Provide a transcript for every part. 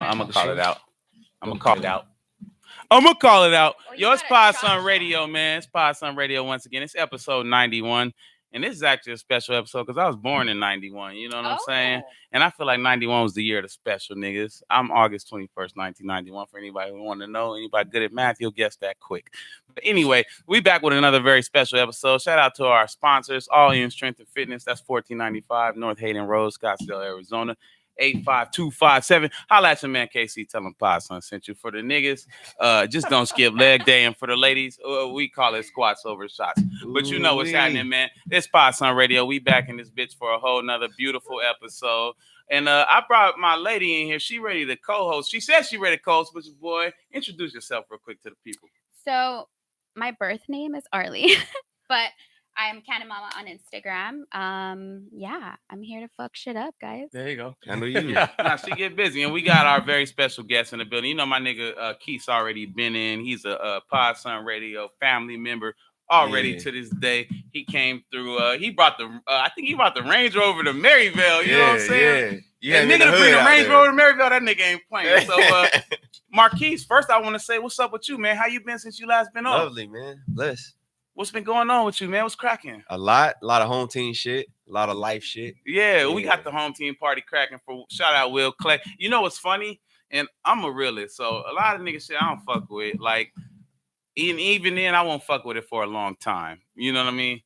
I'm gonna call it out. I'm gonna call it out. I'm gonna call it out. Yo, it's Pod Sun Radio, man. It's Pod Sun Radio once again. It's episode 91. And this is actually a special episode because I was born in 91. You know what I'm saying? And I feel like 91 was the year of the special, niggas. I'm August 21st, 1991. For anybody who want to know, anybody good at math, you'll guess that quick. But anyway, we back with another very special episode. Shout out to our sponsors, All In Strength and Fitness. That's 1495 North Hayden Road, Scottsdale, Arizona. 85257. Holla at your man KC. Tell him Pod Sun sent you. For the niggas, just don't skip leg day. And for the ladies, we call it squats over shots. But you know what's happening, man. It's Pod Sun Radio. We back in this bitch for a whole nother beautiful episode. And I brought my lady in here. She ready to co-host. She said she ready to co-host, but boy, introduce yourself real quick to the people. So my birth name is Arlie, but I'm Cannon Mama on Instagram. Yeah, I'm here to fuck shit up, guys. There you go. I know you. Now she get busy, and we got our very special guest in the building. You know, my nigga Keith's already been in. He's a Pod Sun Radio family member already to this day. He came through. He brought the. I think he brought the Range Rover to Maryville. You know what I'm saying? Yeah. And nigga to bring the Range Rover to Maryville, that nigga ain't playing. So, Marquise, first I want to say, what's up with you, man? How you been since you last been on? Lovely, man. Bless. What's been going on with you, man? What's cracking? A lot of home team shit, a lot of life shit. Yeah, we got the home team party cracking for shout out Will Clay. You know what's funny? And I'm a realist, so a lot of niggas shit I don't fuck with. Like, even then, I won't fuck with it for a long time. You know what I mean?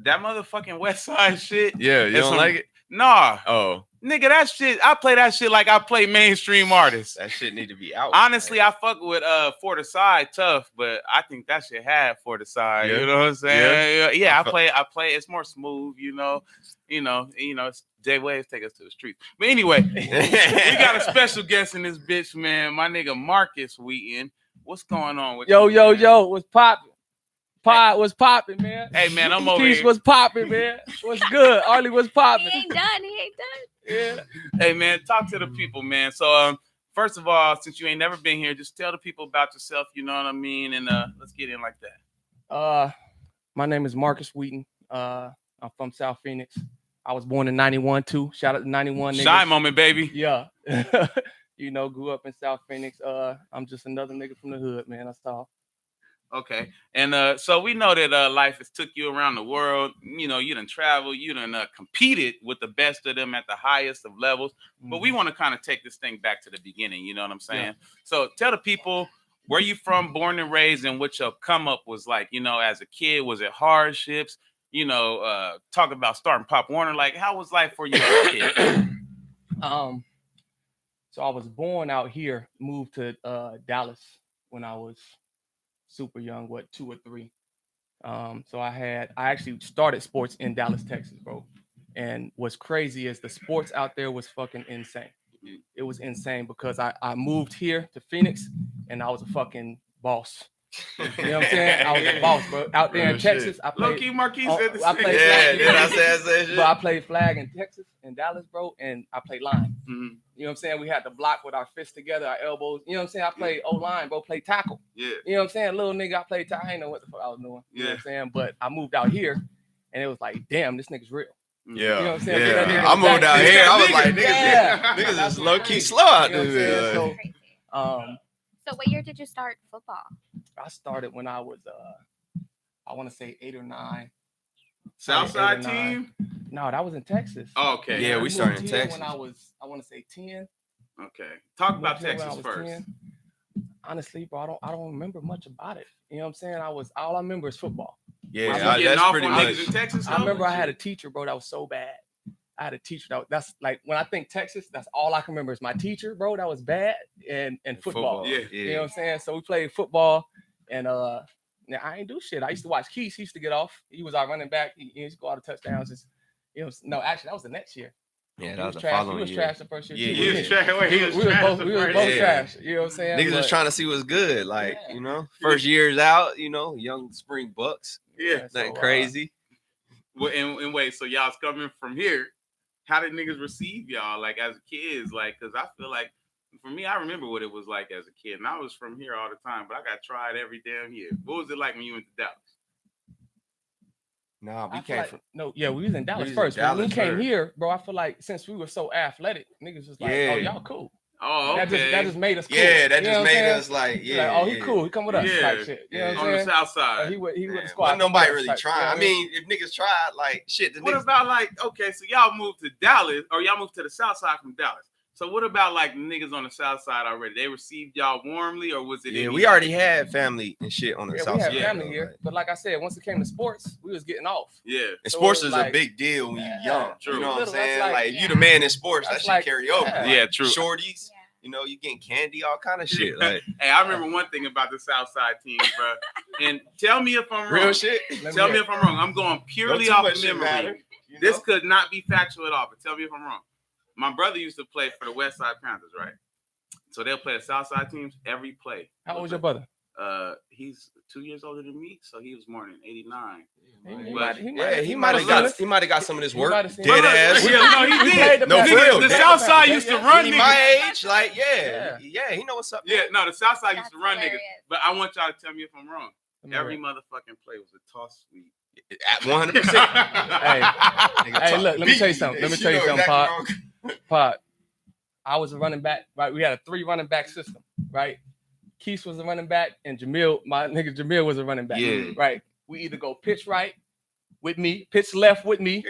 That motherfucking West Side shit. Yeah, you don't like it? Nah. Oh. Nigga, that shit, I play that shit like I play mainstream artists. That shit need to be out. Honestly, man. I fuck with For the Side tough, but I think that shit had For the Side. Yeah. You know what I'm saying? Yeah, I play. It's more smooth, you know. It's J-Waves take us to the streets. But anyway, we got a special guest in this bitch, man. My nigga Markus Wheaton. What's going on with you? Yo, what's poppin'? What's popping, man? Hey, man, I'm over Keith, here. What's popping, man? What's good? Arlie, what's popping? He ain't done. Yeah. Hey, man, talk to the people, man. So, first of all, since you ain't never been here, just tell the people about yourself, you know what I mean? And let's get in like that. My name is Markus Wheaton. I'm from South Phoenix. I was born in 91, too. Shout out to 91. Shy moment, baby. Yeah. Grew up in South Phoenix. I'm just another nigga from the hood, man. That's all. Okay. And so we know that life has took you around the world. You know, you done traveled, you done competed with the best of them at the highest of levels. Mm-hmm. But we want to kind of take this thing back to the beginning. You know what I'm saying? Yeah. So tell the people where you from, born and raised, and what your come up was like, you know, as a kid. Was it hardships? You know, talk about starting Pop Warner. Like, how was life for you as a kid? So I was born out here, moved to Dallas when I was super young, 2 or 3. So I actually started sports in Dallas, Texas, bro. And what's crazy is the sports out there was fucking insane. It was insane because I moved here to Phoenix and I was a fucking boss. You know what I'm saying? I was a boss, bro. Out there in Texas, I played. Low-key Marquis said the I played flag. But I played flag in Texas and Dallas, bro, and I played line. Mm-hmm. You know what I'm saying? We had to block with our fists together, our elbows. You know what I'm saying? I played O-line, bro, played tackle. Yeah. You know what I'm saying? Little nigga, I played tackle. I didn't know what the fuck I was doing. You know what I'm saying? But I moved out here, and it was like, damn, this nigga's real. Yeah. You know what I'm saying? Yeah. I moved out here. I was like, niggas is low-key slow out there. So what year did you start football? I started when I was, I want to say 8 or 9. Southside team? No, that was in Texas. Oh, okay. Yeah, we started in Texas. When I was, I want to say 10. Okay. Talk about Texas first. 10. Honestly, bro, I don't remember much about it. You know what I'm saying? All I remember is football. Yeah, that's pretty much. In Texas, I remember I had a teacher, bro, that was so bad. I had a teacher that's like when I think Texas, that's all I can remember is my teacher, bro, that was bad, and football. Yeah. You know what I'm saying? So we played football, and I ain't do shit. I used to watch Keith. He used to get off. He was our running back. He used to go out of touchdowns. Just, no, actually, that was the next year. Yeah, that was the trash. following year. He was trash the first year. Yeah, he was trash. We were both trash. You know what I'm saying? Niggas was trying to see what's good. Like, first year's out, young spring bucks. Yeah. Nothing crazy. Well, and wait, so y'all's coming from here. How did niggas receive y'all, like, as kids? Like, because I feel like, for me, I remember what it was like as a kid. And I was from here all the time, but I got tried every damn year. What was it like when you went to Dallas? No, we came from... we was in Dallas first. When we came here, bro, I feel like since we were so athletic, niggas was like, oh, y'all cool. Oh, okay. That just made us cool. Yeah, that You just know made what I'm us like, saying? yeah. Like, oh, he cool. He come with us. Yeah. Type shit. You know what I'm On saying? the south side. He with the Man, squad. wasn't nobody Come with us really type, trying. you know I what mean, if niggas tried, like shit. What about like, okay, so y'all moved to Dallas, or y'all moved to the south side from Dallas. So what about like niggas on the south side already? They received y'all warmly, or was it? Yeah, we already had family and shit on the Yeah, south we side. had family though, here, like. but like I said, once it came to sports, we was getting off. Yeah. And So sports it is was a like- big deal when you're young. True. You know what I'm Little, that's saying? like- Like, if you the man in sports, that That's shit like- carry over. yeah. Like, Yeah, true. Shorties, you know, you getting candy, all kind of shit. Like Hey, I remember one thing about the south side team, bro. And tell me if I'm wrong. real shit. Tell me if I'm wrong. I'm going purely Don't too off much of shit memory. matter, you This know? could not be factual at all, but tell me if I'm wrong. My brother used to play for the West Side Panthers, right? So they'll play the South Side teams every play. How old was your brother? He's 2 years older than me, so he was born in '89. He might have got some of this work. might have seen Dead it. ass. Yeah, no, he We did. played the No, Panthers. for real. The Yeah, South Side used to run He niggas. my age, like yeah, he know what's up. Yeah, no, the South Side used That's to run niggas. hilarious. But I want y'all to tell me if I'm wrong. Let me Every read. motherfucking play was a toss sweep. At 100%. Hey, look, let me tell you something. Let me tell you something, Pod. Pod. I was a running back, right? We had a 3 running back system, right? Keith was a running back, and Jamil, my nigga Jamil was a running back. Yeah. Right. We either go pitch right with me, pitch left with me,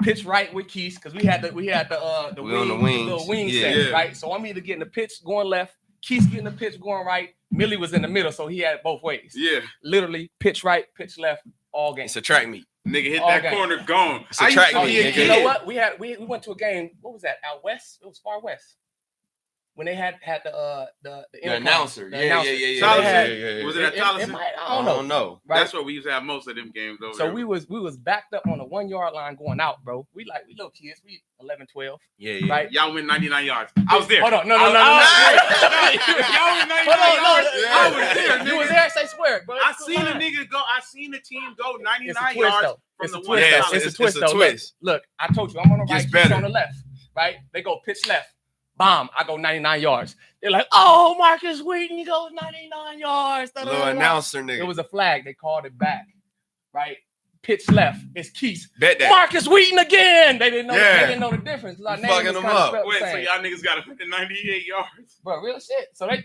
pitch right with Keith, because we had the We on the wing, wings. little wing Yeah. set, Yeah. right? So I'm either getting the pitch going left, Keith getting the pitch going right. Millie was in the middle, so he had it both ways. Yeah, Literally pitch right, pitch left, all game. It's a track meet. nigga hit All that game. corner, gone. It's a I used track to meet, be a nigga. kid. You know what? We went to a game. What was that? Out west? It was far west. When they had the announcer. the Yeah. announcer. Solid. Yeah. Was it at Tolleson? I don't know. Right? That's where we used to have most of them games over So there. we was backed up on the 1 yard line going out, bro. We little kids. We 11, 12. Yeah. Right? Y'all went 99 yards. I was there. Hold on. No. Y'all went 99 Hold on, no. yards. I was there, You was nigga. there, say swear, bro. I seen the nigga go. I seen the team go 99 twist, yards though. from It's the a one. twist, Yeah, though. side. It's a twist, a though. twist. Look, I told you, I'm on the right, Gets Keith's better. on the left, right? They go pitch left. Bomb. I go 99 yards. They're like, oh, Markus Wheaton, he goes 99 yards. Da, da, Little da, da. announcer nigga. It was a flag. They called it back, right? Pitch left. It's Keith. Bet that. Markus Wheaton again. They didn't know. Yeah. They didn't know the difference. Like, You names fucking was them kinda up. spelled the Wait, so same. y'all niggas got 198 yards? Bro, real shit. So they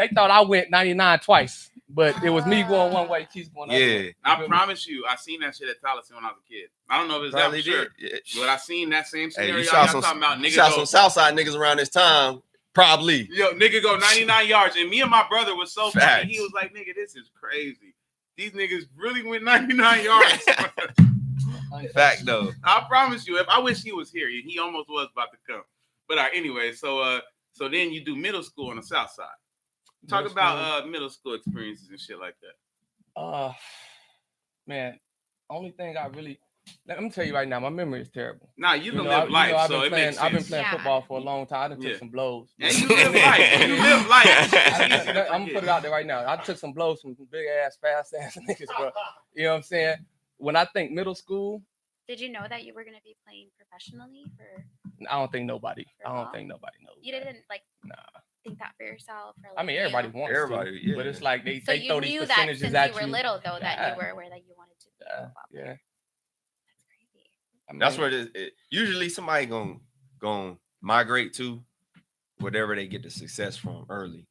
thought I went 99 twice, but it was me going one way, Keith going the other way. Yeah. I promise you, I seen that shit at Tolleson when I was a kid. I don't know if it's that Probably for sure, did. Yeah. but I seen that same Hey, scenario. you y'all saw some, talking about you nigga saw go, some Southside niggas around this time. Probably. yo, nigga go 99 yards, and me and my brother was so funny. Facts. He was like, "Nigga, this is crazy. These niggas really went 99 yards." Fact though. I promise you. If I wish he was here, he almost was about to come. But anyway, so then you do middle school on the south side. Talk Middle about middle school experiences and shit like that. Man, only thing I really, let me tell you right now, my memory is terrible. Nah, you can know, live life, I've so been it playing, makes sense. I've been playing Yeah. football for a long time. I done Yeah. took some blows. And you live life. You live life. I'm gonna put it out there right now. I took some blows from big ass, fast ass niggas, bro. You know what I'm saying? When I think middle school, Did you know that you were going to be playing professionally for? I don't think nobody. For I don't ball? think nobody knows. You that. didn't like Nah. think that for yourself, or like, I mean, everybody you? wants Everybody, to, yeah. but it's like they So throw you these knew that percentages since at you were little, though, that Yeah. you were where that you wanted to be. a Yeah, football player. yeah. That's crazy. I mean, That's where usually somebody gonna migrate to whatever they get the success from early,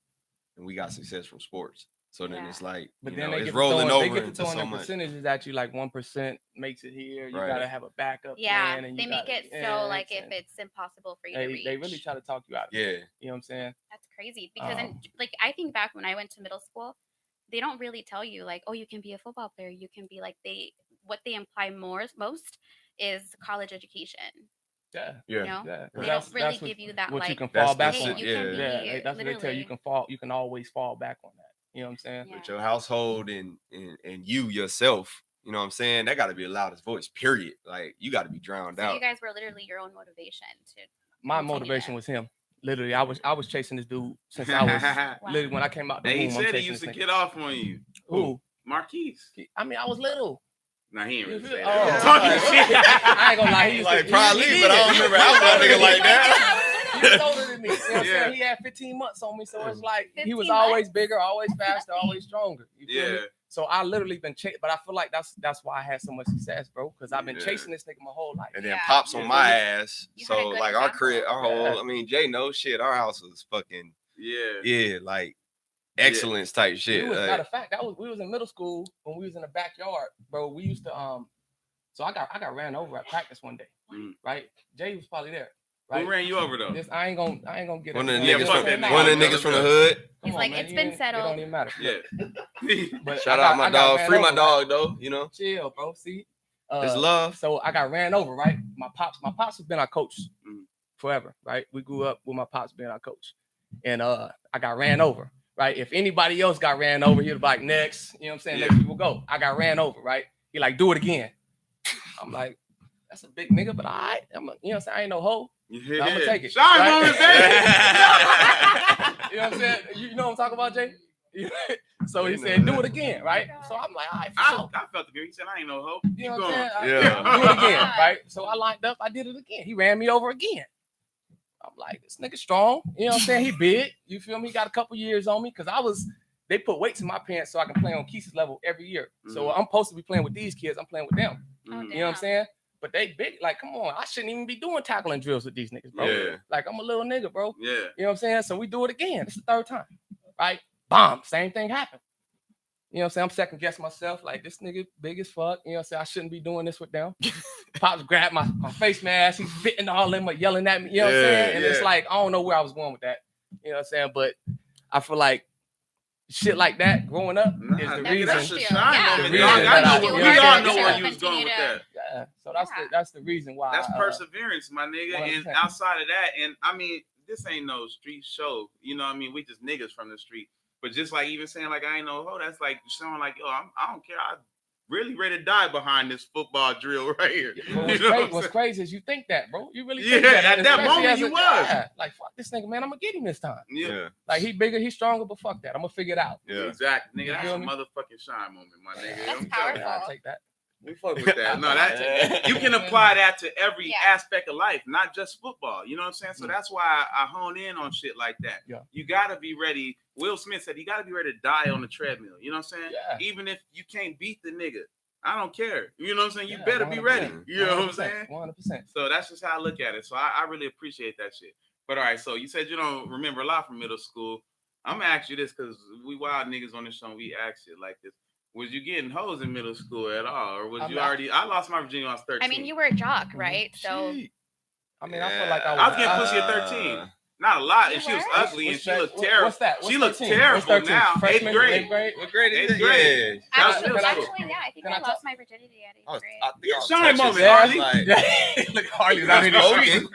and we got success from sports. So then Yeah. it's like, But you then know, they it's get rolling they over get to into throwing so the much. percentages at you, like 1% makes it here. You Right. gotta have a backup Yeah, plan, and they you make gotta- it so like if and it's impossible for you to reach. they really try to talk you out of it. Yeah, You know what I'm saying? That's crazy because like I think back when I went to middle school, they don't really tell you like, oh, you can be a football player. You can be like what they imply most is college education. Yeah, You yeah. know, yeah. they That's- don't really that's give you that what like. you can That's- fall back that's on. it, you yeah. can be Yeah, that's what they tell you. You literally- you can always fall back on that. You know what I'm saying? Yeah. With your household and you yourself, you know what I'm saying? That got to be the loudest voice. Period. Like you got to be drowned So out. you guys were literally your own motivation to. My continue motivation that. was him. Literally, I was chasing this dude since I was Wow. literally when I came out the And he womb. I'm said he chasing used to this get nigga. off on you. Who? Marquise. I mean, I was little. Nah, he ain't really say Oh, that. Talking Shit. I ain't gonna lie. He used Like to, probably, he but I did. don't remember. I was that nigga like that. He was older than me. You know what I'm Yeah. saying? He had 15 months on me, so it's like he was 15 always months? bigger, always faster, always stronger. You feel me? Yeah. So I literally been chasing, but I feel like that's why I had so much success, bro. Because I've been Yeah. chasing this nigga my whole life. And then Yeah. pops on my Yeah. ass. You had a So good like our example. crib, our whole, Yeah. I mean, Jay knows shit. Our house was fucking, Yeah. like excellence type shit. We was, like, matter of fact, we was in middle school when we was in the backyard, bro. We used to so I got ran over at practice one day, Mm. right? Jay was probably there, right? Who ran you over though? This I ain't gonna get one of the it. Yeah, niggas fuck from that nigga. one of the No, niggas let's from the go. hood. He's like, it's been It settled. don't even matter. Yeah. But Shout I out got- my I got dog. ran Free my over, dog though. You know, Chill, bro. See, it's love. So I got ran over, right? My pops has been our coach Mhm. forever, right? We grew up with my pops being our coach, and I got ran over, right? If anybody else got ran over, he'd be like, next, you know what I'm saying? Yeah. Next people go. I got ran over, right? He like, do it again. I'm like, that's a big nigga, but I, you know what I'm saying? I ain't no hoe. Yeah. I'ma take it. Shine Right? moment, baby. You know what I'm saying? You know what I'm talking about, Jay? So he said, do it again, right? So I'm like, all right, for sure. I felt the good. He said, I ain't no hope. You know Keep what I'm going. saying? Yeah. Do it again, right? So I lined up, I did it again. He ran me over again. I'm like, this nigga strong. You know what I'm saying? He big. You feel me? He got a couple years on me because they put weights in my pants so I can play on Keith's level every year. So I'm supposed to be playing with these kids. I'm playing with them. Oh, Mhm. You know what I'm saying? But they big. Like, come on. I shouldn't even be doing tackling drills with these niggas, bro. Yeah. Like, I'm a little nigga, bro. Yeah. You know what I'm saying? So we do it again. It's the third time, right? Bomb. Same thing happened. You know what I'm saying? I'm second guessing myself. Like, this nigga big as fuck. You know what I'm saying? I shouldn't be doing this with them. Pops grabbed my face mask. He's spitting all them, yelling at me. You know what I'm saying? And it's like, I don't know where I was going with that. You know what I'm saying? But I feel like shit like that growing up is the nigga, reason. that's a shine Yeah. moment, The dog. reason I that know I- we you know all what know I'm where saying? you was going with that. Yeah. So that's the reason why. That's perseverance, my nigga. And 100%. outside of that, and I mean, this ain't no street show. You know what I mean? We just niggas from the street. But just like even saying like I ain't no hoe, that's like showing like, yo, I don't care. I really ready to die behind this football drill right here. But You know what what's I'm crazy is you think that, bro. You really Yeah, think that. at And that especially moment as you a was. guy, like, fuck this nigga, man. I'm gonna get him this time. saying? Yeah. Like he bigger, he's stronger, but fuck that. I'm gonna figure it out. Yeah. Exactly. Nigga, You that's feel a me? motherfucking shine moment, my nigga. That's I'm telling powerful. you. I'll take that. We fuck with that. No, that Yeah. you can apply that to every Yeah. aspect of life, not just football. You know what I'm saying? So that's why I hone in on shit like that. Yeah. You gotta be ready. Will Smith said you gotta be ready to die on the treadmill. You know what I'm saying? Yeah. Even if you can't beat the nigga, I don't care. You know what I'm saying? You Yeah, better be ready. 100%. You know what I'm saying? 100%. So that's just how I look at it. So I really appreciate that shit. But all right, so you said you don't remember a lot from middle school. I'm gonna ask you this because we wild niggas on this show. We ask shit like this. Was you getting hoes in middle school at all, or was I'm you not- already? I lost my virginity when I was 13. I mean, you were a jock, right? So Shit. I mean, I feel like I was getting pussy at 13. Not a lot, and You she was were? ugly and What's she that? looked terrible. What's that? She looks 13? terrible What's 13? now. Freshman, Eighth grade. eighth grade? What grade is Eighth that? grade. Yeah. That was actually, middle school. yeah, I think Can I I lost my virginity at 8th I was, grade. I think Yeah, I was shine touching moment, something Harley. like, Look, Harley's That's out here. smoking.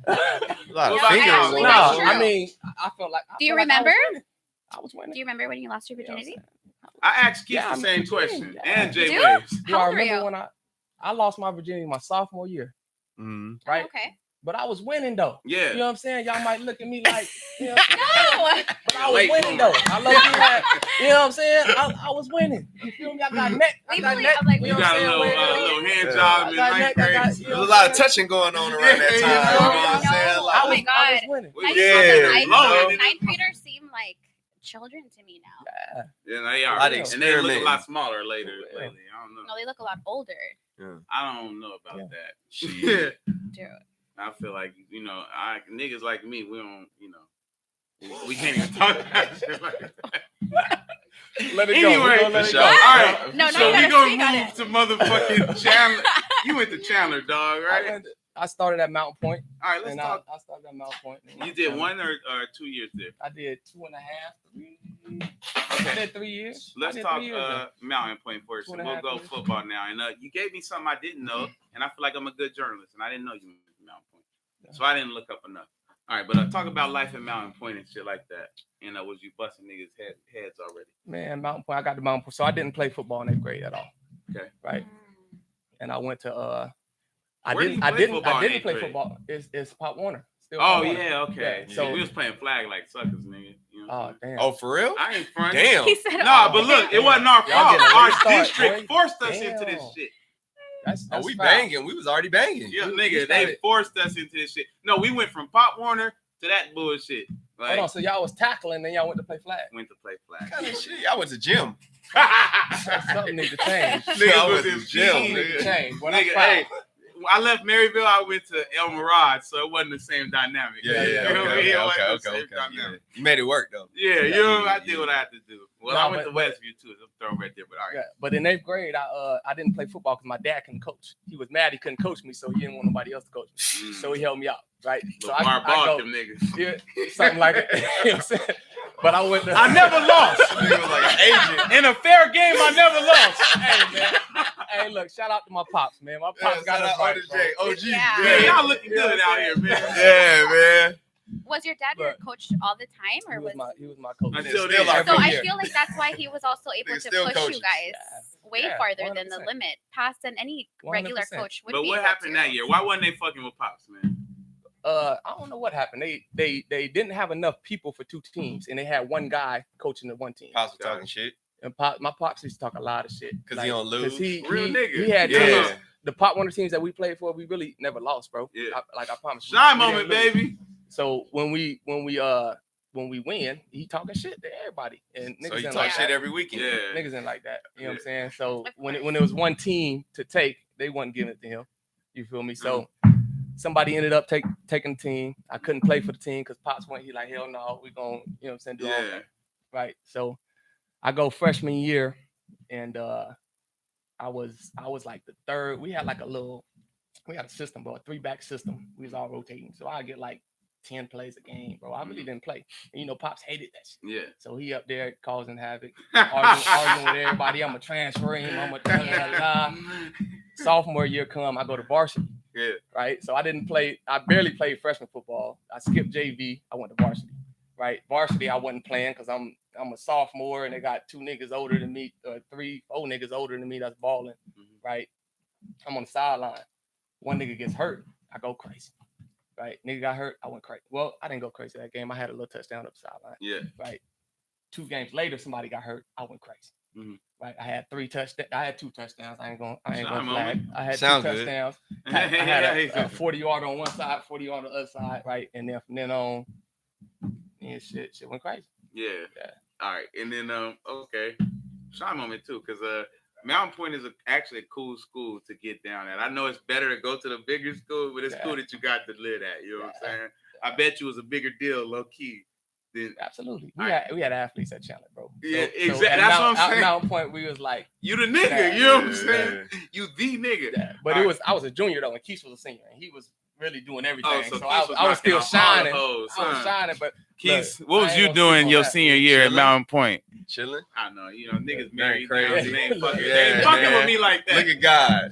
A lot of No, fingers actually, on that's it. true. I mean, I felt like. Do you I felt like remember? I was winning. Do you remember when you lost your virginity? I asked Keith Yeah, the I'm same 13, question, yeah. and Jay You do? Waves. Do I How old were remember you? when I lost my virginity my sophomore year, Mhm. Oh, right? okay. But I was winning though. Yeah. You know what I'm saying? Y'all might look at me like, you know, No. but I was Late winning bloomer. though. I love you. Like, you know what I'm saying? I was winning. You feel me? I got neck. I We got believe- neck. I'm like, You we know got what a I'm little, saying? little hand Yeah. job I in got ninth neck. I grade. got, There you was know a what lot I'm of saying? touching going on around that Yeah, time. yeah. You know what I'm No. saying? Oh Like, my God. I was winning. We I was just Yeah. feel like blowing it. ninth graders seem like children to me now. Yeah. Yeah, they are. A lot of And they look a experimenting. lot smaller later. Yeah. Lately, I don't know. No, they look a lot older, I don't know about Yeah. that. Shit. dude. I feel like niggas like me, we don't, we can't even talk about shit like that. Let it Anyway, go. We're gonna let for it sure. go. All right. No, so you we gotta gonna speak on move it. to motherfucking Chandler. You went to Chandler, dog, right? I started at Mountain Point, All right, let's and talk. I started at Mountain Point. You did 1 or 2 years there. I did 2.5, 3. Okay. I did 3 years. Let's I did talk 3 years there. Mountain Point first. Two And and a we'll half go years. football now. And you gave me something I didn't know, and I feel like I'm a good journalist, and I didn't know you went to Mountain Point, so I didn't look up enough. All right, but talk about life in Mountain Point and shit like that. And was you busting niggas' heads already? Man, Mountain Point. I got to Mountain Point, so I didn't play football in 8th grade at all. Okay. Right. And I went to I Where do you didn't play football in play 8th grade? football. It's Pop Warner. Still Oh Pop Warner. yeah, okay. Yeah, So so- we was playing flag like suckers, nigga. You know what Oh I'm saying? damn. Oh, for real? I ain't front. Damn. He said, No, oh, but look, it damn. wasn't our Y'all fault. getting a Our late start, district boy. forced us into this Damn. shit. That's Oh, we foul. banging. We was already banging. Yeah, We nigga, they started- forced us into this shit. No, we went from Pop Warner to that bullshit. Like, Hold on, so y'all was tackling, then y'all went to play flag. went to play flag. What kind of shit? I went to gym. Something need to change. Niggas was in jail, Something Need to change. When Nigga, hey, when I left Maryville, I went to El Mirage, so it wasn't the same dynamic. Yeah, You know what I mean? It wasn't the same okay. dynamic. Yeah. You made it work though. Yeah, you know, I did what I had to do. Well, No, I went to but- Westview too. I'm throwing right there, but all right. Yeah, but in 8th grade, I didn't play football because my dad couldn't coach. He was mad he couldn't coach me, so he didn't want nobody else to coach me. So he helped me out, right? So LeVar I Ball, go, them niggas. yeah, something like it. You know what I'm saying? But I went to, I never lost. Nigga was like an agent. In a fair game, I never lost. Hey, man. Hey, look, shout out to my pops, man. My pops got us right, bro. OG. Yeah. Man, y'all looking You know good what out I'm here, saying? man. Yeah, man. Was your dad your But- coach all the time, or He was? was my coach. Until Still then. our So every I year. feel like that's why he was also able Nigga to still push coaches. you guys way Yeah, farther than the 100%. limit, past than any regular 100%. coach would But be. what able happened to. that year? Why wasn't they fucking with Pops, man? I don't know what happened. They didn't have enough people for 2 teams, and they had one guy coaching the one team. Pops was talking shit And my pops used to talk a lot of shit because he don't lose. Real nigga. He had Yeah. teams. The Pop Warner teams that we played for, we really never lost, bro. Yeah. I promise. you. Shine We moment, didn't lose. baby. So when we win, he talking shit to everybody, and niggas So he ain't talk like shit that. every weekend. Yeah. Niggas ain't like that. You know what I'm saying? So Of when course. it was one team to take, they wasn't giving it to him. You feel me? So Mm-hmm. somebody ended up taking the team. I couldn't play for the team because Pops went. He like, hell no, we gonna, you know what I'm saying, do all Yeah. that. Right. So I go freshman year, and I was like the third. We had a system, bro, a 3-back system. We was all rotating. So I get like 10 plays a game, bro. I really didn't play. And, you know, Pops hated that shit. Yeah. So he up there causing havoc, arguing with everybody. I'm gonna transfer him. I'm gonna Sophomore year come, I go to varsity. Yeah. Right. So I didn't play. I barely played freshman football. I skipped JV. I went to varsity. Right. Varsity, I wasn't playing because I'm a sophomore and they got 2 niggas older than me, 3, 4 niggas older than me that's balling. Right. I'm on the sideline. One nigga gets hurt. I go crazy. Right. Nigga got hurt. I went crazy. Well, I didn't go crazy that game. I had a little touchdown up the sideline. Yeah. Right. 2 games later, somebody got hurt. I went crazy. Mhm. Right. I had 2 touchdowns. I ain't going Shine flag. moment. I had Sound 2 good. touchdowns. I had a 40-yard on one side, 40-yard on the other side. Right. And then from then on, yeah, shit went crazy. Yeah. Yeah. All right. And then okay. Shine moment too, because Mountain Pointe is actually a cool school to get down at. I know it's better to go to the bigger school, but it's cool that you got to live at. You know what I'm saying? I bet you it was a bigger deal, low key. Than Absolutely. All We had athletes at Chandler, bro. Yeah, So exactly. at That's what I'm saying. At Mountain Point, we was like, you the nigga. Yeah. You know what I'm saying? You the nigga. yeah. But All I was a junior though, and Keith was a senior, and he was really doing everything. Oh, so so Keith I was still knocking off all the shining. hoes, I was son. shining, but Keith, look, what was I ain't you gonna doing sleep on your that. senior year at Chilling. Mountain Point? Chilling. I know, you know, niggas Very married crazy. now. They ain't fucking, Yeah, they ain't fucking man. with me like that. Look at God.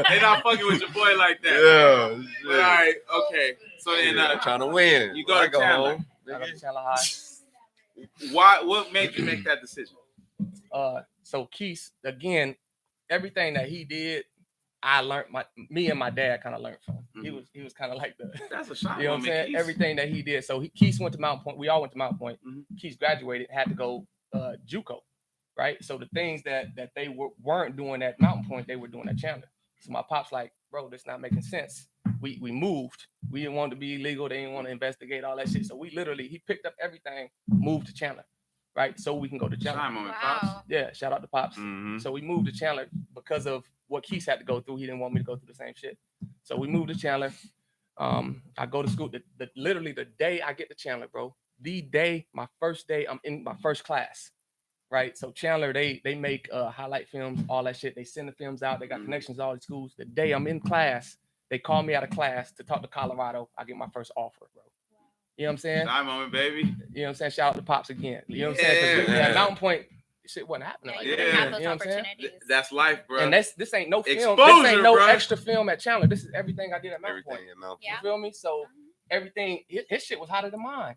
They not fucking with your boy like that. Yeah. But, all right, okay. So then, I'm trying to win. you go I to Chandler. home. I got to Chandler High. What made you make that decision? So Keith, again, everything that he did, I learned. Me and my dad kind of learned from. Mhm. He was kind of like the. That's a shot. You know what I'm saying? Everything that he did. So Keith went to Mountain Point. We all went to Mountain Point. Mhm. Keith graduated, had to go JUCO, right? So the things that they weren't doing at Mountain Point, they were doing at Chandler. So my pop's like, bro, this not making sense. We moved. We didn't want to be illegal. They didn't want to investigate all that shit. So he picked up everything, moved to Chandler, right? So we can go to Chandler. Shine moment, Pops. Wow. Yeah, shout out to Pops. Mm-hmm. So we moved to Chandler because of what Keith had to go through. He didn't want me to go through the same shit. So we moved to Chandler. I go to school. Literally the day I get to Chandler, bro. My first day, I'm in my first class. Right. So Chandler, they make highlight films, all that shit. They send the films out. They got connections to all the schools. The day I'm in class, they call me out of class to talk to Colorado. I get my first offer, bro. You know what I'm saying? Shine moment, baby. You know what I'm saying? Shout out to Pops again. You know what I'm saying? Because Yeah. at Mountain Point, shit wasn't happening Yeah, like you that. didn't have those You know what I'm saying? opportunities. That's life, bro. And this ain't no film. Exposure, This ain't no bro. extra film at Chandler. This is everything I did at Mountain Everything Point. at Mount Yeah. You feel me? So everything, his shit was hotter than mine.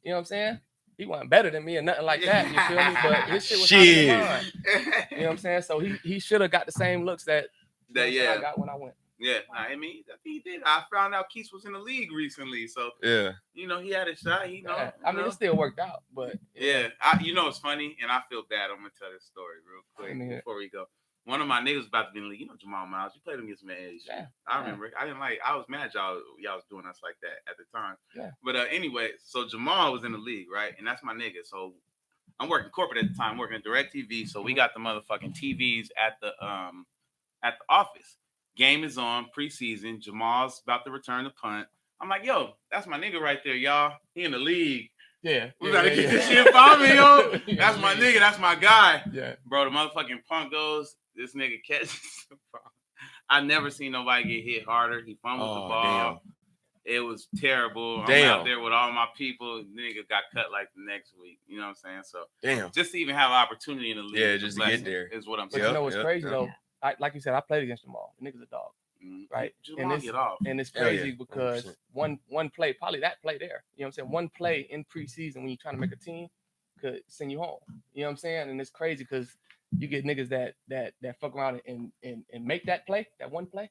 You know what I'm saying? He wasn't better than me or nothing like that. You feel me? But his shit was hotter than mine. You know what I'm saying? So he should have got the same looks that yeah. I got when I went. Yeah. Nah, I mean, he did. I found out Keith was in the league recently, so Yeah. you know he had a shot. He know. Yeah. I mean, it still worked out, but Yeah, you know it's funny, and I feel bad. I'm gonna tell this story real quick Let me hear it. before we go. one of my niggas was about to be in the league. You know Jamal Miles. You played him against me. Yeah. I remember. I didn't like. I was mad y'all was doing us like that at the time. Yeah. But anyway, so Jamal was in the league, right? And that's my nigga. So I'm working corporate at the time, working at DirecTV. So we got the motherfucking TVs at the office. Game is on preseason. Jamal's about to return the punt. I'm like, yo, that's my nigga right there, y'all. He in the league. Yeah. We gotta get this shit for me, yo. Yeah. That's my nigga. That's my guy. Yeah. Bro, the motherfucking punt goes. This nigga catches the ball. I never seen nobody get hit harder. He fumbled the ball. Damn. It was terrible. Damn. I'm out there with all my people. Nigga got cut like the next week. You know what I'm saying? So Damn. just to even have opportunity in the league. Yeah, just to get there. Is what I'm But saying. you know what's crazy Yep. though? Like you said, I played against Jamal. The nigga's a dog, right? Jamal get off. And it's Hell crazy yeah, because 100%. one play, probably that play there. You know what I'm saying? One play in preseason when you're trying to make a team could send you home. You know what I'm saying? And it's crazy because you get niggas that fuck around and make that play, that one play,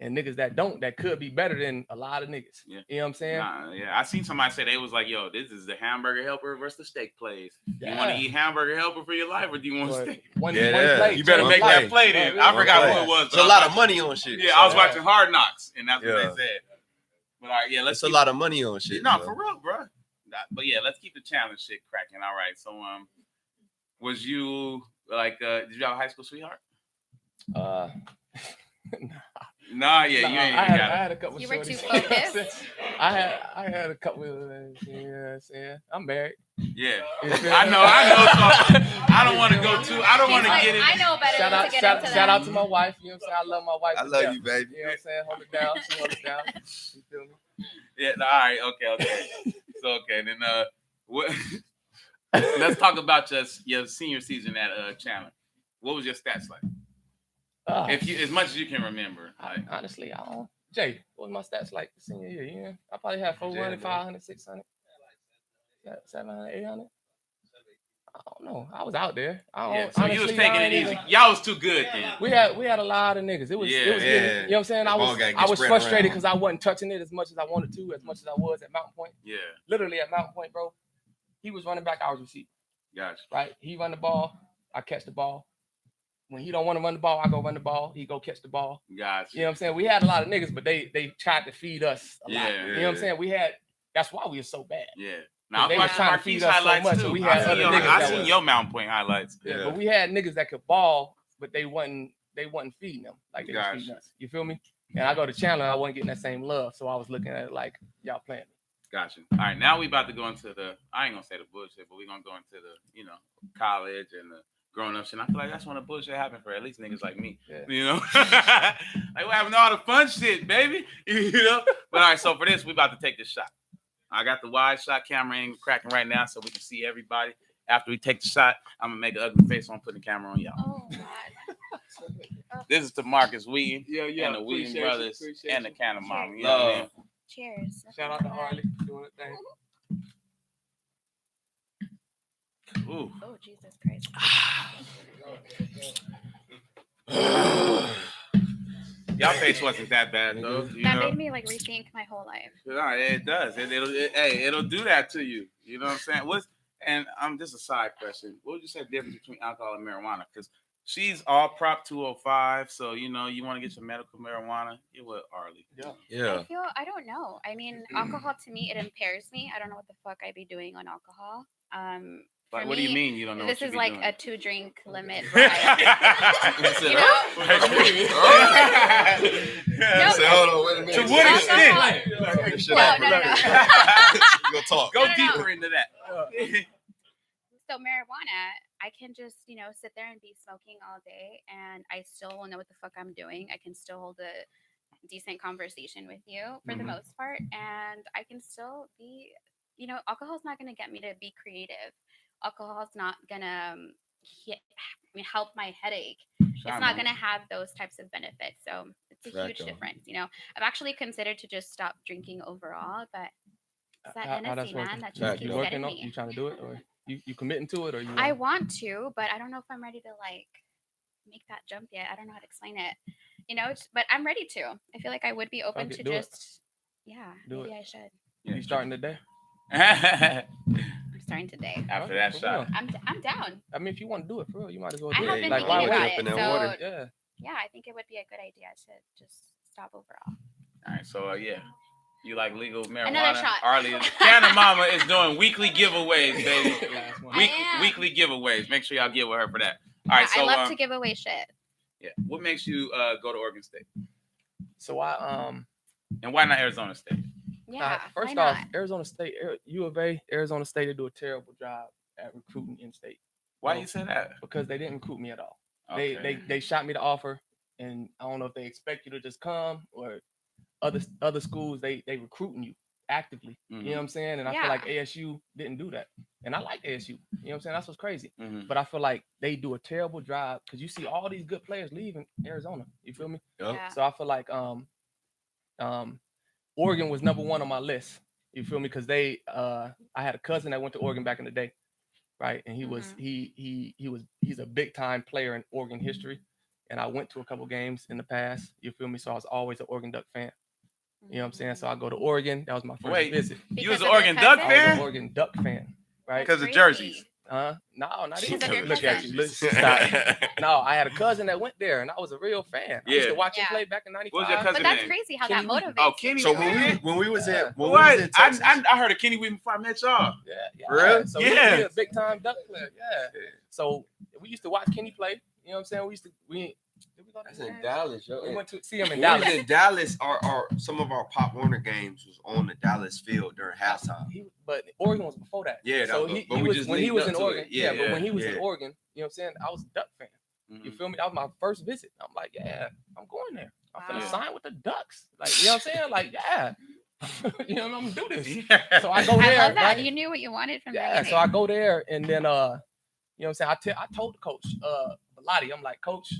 and niggas that don't, that could be better than a lot of niggas. Yeah. You know what I'm saying? Yeah, I seen somebody say they was like, yo, this is the hamburger helper versus the steak plays. Yeah. You want to eat hamburger helper for your life, or do you want But steak? one Yeah, play. You better One make play. that play then. Yeah, I forgot play. who it was. There's a lot of money on shit. Yeah, I was So- watching Hard Knocks, and that's what Yeah. they said. But all right, yeah, let's That's a keep- lot of money on shit. No, bro. for real, bro. But yeah, let's keep the challenge shit cracking. All right. So was you like did you have a high school sweetheart? Nah, yeah, you ain't I even got it. had a couple. You were too shorties. focused. I had a couple. Yeah, I'm married. Yeah. You feel I me? know. So I don't want to go too. I don't He's want to like, get in. I know better Shout than out, to get shout, into shout that. out to my wife. You know what I'm saying? I love my wife. I to love death. you, baby. You know what I'm saying? Hold it down. She hold it down. You feel me? Yeah. All right. Okay. So okay. Then what? Let's talk about your senior season at Chandler. What was your stats like? If you, as much as you can remember. Like, Honestly, I don't. Jay, what was my stats like the senior year? Yeah, I probably had 400, 500, 600, 700, 800. I don't know. I was out there. I don't, yeah. So you was honestly, taking I it ain't easy. even- Y'all was too good then. We had a lot of niggas. It was Yeah, getting, yeah. you know what I'm saying? The ball gotta get I was spread frustrated around. because I wasn't touching it as much as I wanted to, as much as I was at Mountain Point. Yeah. Literally at Mountain Point, bro. He was running back, I was receiver. Gotcha. Right? He run the ball, I catch the ball. When he don't want to run the ball, I go run the ball. He go catch the ball. Gotcha. You know what I'm saying? We had a lot of niggas, but they tried to feed us a lot. Yeah, You know what I'm saying? That's why we were so bad. Yeah. Now They I was watched trying to Marquis feed us so highlights much, too. so we had other niggas I that seen was- your Mountain Point highlights. Yeah. But we had niggas that could ball, but they wasn't feeding them like they was Gotcha. feeding us. You feel me? And I go to Chandler, I wasn't getting that same love, so I was looking at it like y'all playing me. Gotcha. All right, now we about to go into I ain't gonna say the bullshit, but we gonna go into the, college and the grown up shit. And I feel like that's when the bullshit happened for at least niggas like me. Yeah. You know? Like we're having all the fun shit, baby. You know? But all right, so for this, we about to take this shot. I got the wide shot camera angle cracking right now so we can see everybody. After we take the shot, I'm gonna make an ugly face on putting the camera on y'all. Oh God. This is to Markus Wheaton Yeah, and the Wheaton appreciate brothers you, and the Cannon Cheers. Mama. You know what I mean? Cheers. Shout out to Harley doing the thing. Ooh. Oh Jesus Christ. Y'all face wasn't that bad though. You That know? made me like rethink my whole life. No, it does. It'll do that to you. You know what I'm saying? And just a side question. What would you say the difference between alcohol and marijuana? Because she's all Prop 205, so you want to get your medical marijuana. You're with Arlie. Yeah. I don't know. I mean, alcohol to me, it impairs me. I don't know what the fuck I'd be doing on alcohol. Like, For what do you me, mean you don't know This what is you like doing? a 2-drink limit. Ride. You You know? No, Say, hold on, wait a minute. To what Alcohol- extent? Shut No, up. no, no. You gonna talk. Go No. deeper into that. So marijuana, I can just, sit there and be smoking all day and I still will know what the fuck I'm doing. I can still hold a decent conversation with you for the most part. And I can still be, alcohol's not going to get me to be creative. Alcohol's not going to help my headache. It's not going to have those types of benefits. So it's a huge Facto. difference. I've actually considered to just stop drinking overall, but it's that How Hennessy, that's man, working? that Facto. just You keeps working getting on? me. You trying to do it, or you committing to it, or you? I want to, but I don't know if I'm ready to make that jump yet. I don't know how to explain it. But I'm ready to. I feel like I would be open Fuck it, to do it. just, yeah, Do maybe it. I should. You starting today? I'm starting today. After that For shot. real. I'm down. I mean, if you want to do it for real, you might as well I do have it. been Like, thinking why about wait it. up in that So water? Yeah. yeah, I think it would be a good idea to just stop overall. All right, so yeah. You like legal marijuana? Another shot. Arlie, Canna Mama is doing weekly giveaways, baby. Last one. I am. Weekly giveaways. Make sure y'all get with her for that. All right, so I love to give away shit. yeah. What makes you go to Oregon State? So I And why not Arizona State? Yeah. first why off, not? Arizona State, U of A, Arizona State, they do a terrible job at recruiting in state. Why you say that? Because they didn't recruit me at all. Okay. They shot me the offer, and I don't know if they expect you to just come or other schools they recruiting you actively. You know what I'm saying? And I feel like ASU didn't do that. And I like ASU. You know what I'm saying? That's what's crazy. But I feel like they do a terrible job because you see all these good players leaving Arizona. You feel me? Yep. Yeah. So I feel like Oregon was number one on my list. You feel me? Because I had a cousin that went to Oregon back in the day, right? And he was he's a big time player in Oregon history. And I went to a couple games in the past. You feel me? So I was always an Oregon Duck fan. You know what I'm saying? So I go to Oregon. That was my first visit. You was Because an of Oregon your Duck cousin? I was an fan? Oregon Duck fan, right? Because of Crazy. jerseys. No, not Because of even. your Look at cousin. you. Stop. No, I had a cousin that went there, and I was a real fan. I used to watch him Yeah. play back in '95. What was your cousin But that's name? crazy how Kenny that Wheaton. motivates. Oh, Kenny. So Wheaton. when we was in What? in Texas, I heard of Kenny Wheaton before I met y'all. Yeah. Really? So Yeah. he a big time Duck player. Yeah. So we used to watch Kenny play. You know what I'm saying? Did we go to that's the in game? Dallas, yo. We went to see him in When we Dallas. was in Dallas, our some of our Pop Warner games was on the Dallas field during halftime. But Oregon was before that. Yeah, So but he we was just when he leading was up in to Oregon. it. Yeah, but when he was in yeah. Oregon, you know what I'm saying? I was a Duck fan. You feel me? That was my first visit. I'm like, yeah, I'm going there. I'm finna Wow. sign with the Ducks. Like, you know what I'm saying? Like, yeah. You know, I'm gonna do this. Yeah. So I go I there. love that. Right? You knew what you wanted from the Yeah, so I go there and then you know what I'm saying? I told the coach, Bilotti, I'm like, Coach,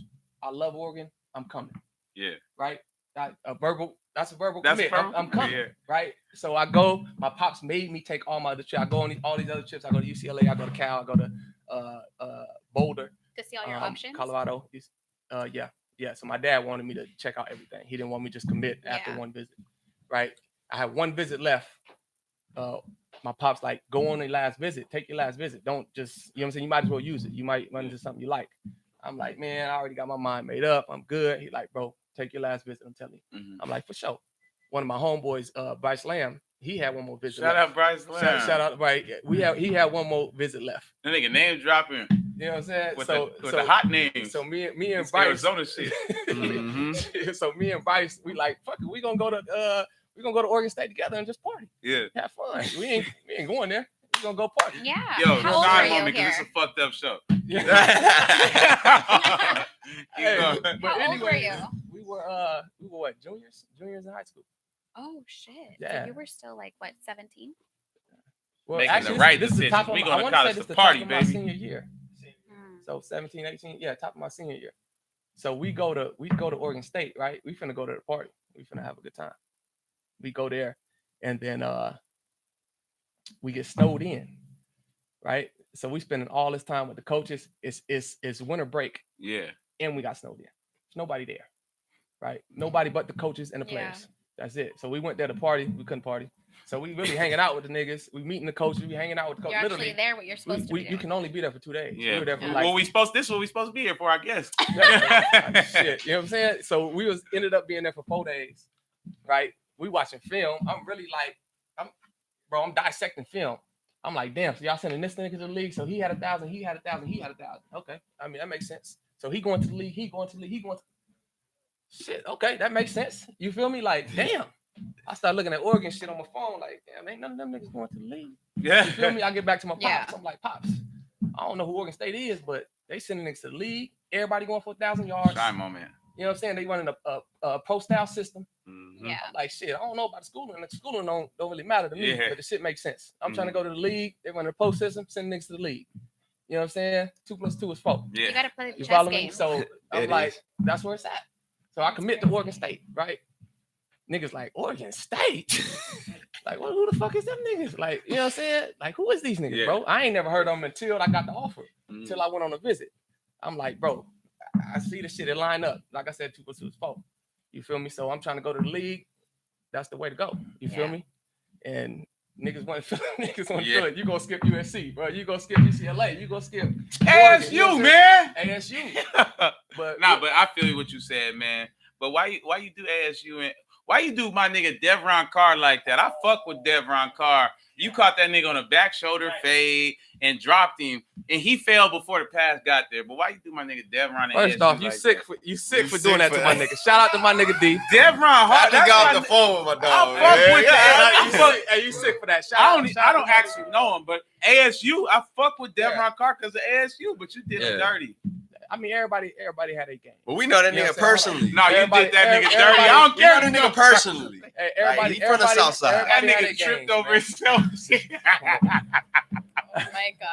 I love Oregon. I'm coming. Yeah. Right? That's a verbal That's commit. verbal I'm coming. yeah. Right? So I go, my pops made me take all my other trips. I go on all these other trips. I go to UCLA, I go to Cal, I go to Boulder, to see all your options. Colorado. Yeah. So my dad wanted me to check out everything. He didn't want me to just commit after one visit. Right? I had one visit left. My pop's like, go on your last visit. Take your last visit. Don't just, you know what I'm saying? You might as well use it. You might run into something you like. I'm like, man, I already got my mind made up. I'm good. He like, bro, take your last visit. I'm telling you. I'm like, for sure. One of my homeboys, Bryce Lamb, he had one more visit Shout left. out Bryce Lamb. Shout out, right. He had one more visit left. That nigga name dropping. You know what I'm saying? With the hot names. So me and It's Bryce. Arizona shit. So me and Bryce, we like, fuck it, we're gonna go to Oregon State together and just party. Yeah. Have fun. We ain't going there. We're gonna go party. Yeah. Yo, How old are side you moment because here? it's a fucked up show. Yeah. Keep Hey, going. but How old were you? We were what, juniors in high school. Oh shit. Yeah. So you were still like what, 17? Well, Making actually, the right this is the decision. top of We my, going I to want to say college this to the party, top of my baby. senior year. So 17, 18, yeah, top of my senior year. So we go to Oregon State, right? We finna go to the party. We finna have a good time. We go there, and then we get snowed in, right? So we spending all this time with the coaches. It's winter break, Yeah. and we got snowed in. There's nobody there, right? Nobody but the coaches and the Yeah. players. That's it. So we went there to party. We couldn't party. So we really hanging out with the niggas. We meeting the coaches. We hanging out with the coaches. You're actually Literally, there what you're supposed to be you doing. can only be there for 2 days. Yeah. We were there for Yeah. like This is what we supposed to be here for, I guess. shit. You know what I'm saying? So we ended up being there for 4 days, right? We watching film. I'm really like, I'm dissecting film. I'm like, damn, so y'all sending this nigga to the league. So he had 1,000, he had 1,000, he had 1,000. Okay. I mean, that makes sense. So he going to the league, he going to the league, he going to shit. Okay, that makes sense. You feel me? Like, damn. I started looking at Oregon shit on my phone, like, damn, ain't none of them niggas going to the league. Yeah. You feel me? I get back to my pops. Yeah. I'm like, pops, I don't know who Oregon State is, but they sending niggas to the league. Everybody going for 1,000 yards. Shy moment. You know what I'm saying? They running a post-style system. Yeah. I'm like, shit, I don't know about the schooling. The schooling don't really matter to me, Yeah. but the shit makes sense. I'm trying to go to the league. They running a post system, send niggas to the league. You know what I'm saying? 2 + 2 is 4. You Yeah. gotta play the You chess follow me? game. So I'm It like, is. that's where it's at. So I commit to Oregon State, right? Niggas like, Oregon State? Like, well, who the fuck is them niggas? Like, you know what I'm saying? Like, who is these niggas, Yeah. bro? I ain't never heard of them until I got the offer, Mhm. until I went on a visit. I'm like, bro, I see the shit, it line up. Like I said, 2 + 2 is 4. You feel me? So I'm trying to go to the league. That's the way to go. You feel Yeah. me? And Niggas want to Yeah. feel it. You gonna skip USC, bro. You gonna skip UCLA. You gonna skip ASU, you know man. ASU. But Nah, but I feel what you said, man. But why you do ASU and why you do my nigga Devron Carr like that? I fuck with Devron Carr. You caught that nigga on a back shoulder fade and dropped him, and he fell before the pass got there. But why you do my nigga Devron? And first ASU off, you like sick that? for doing that to my nigga. Shout out to my nigga D. Devron Hart. I got off the phone with my dog. I fuck with that. Hey, you sick for that? I don't actually know him, but ASU, I fuck with Devron Carr because of ASU, but you did him dirty. I mean, everybody had a game. But we know that You know nigga what I'm saying? personally. No, you did that nigga dirty. everybody- I don't We know care. that nigga personally. Hey, Like, he from the south side. That everybody had nigga their tripped games, over man. himself. Oh my god.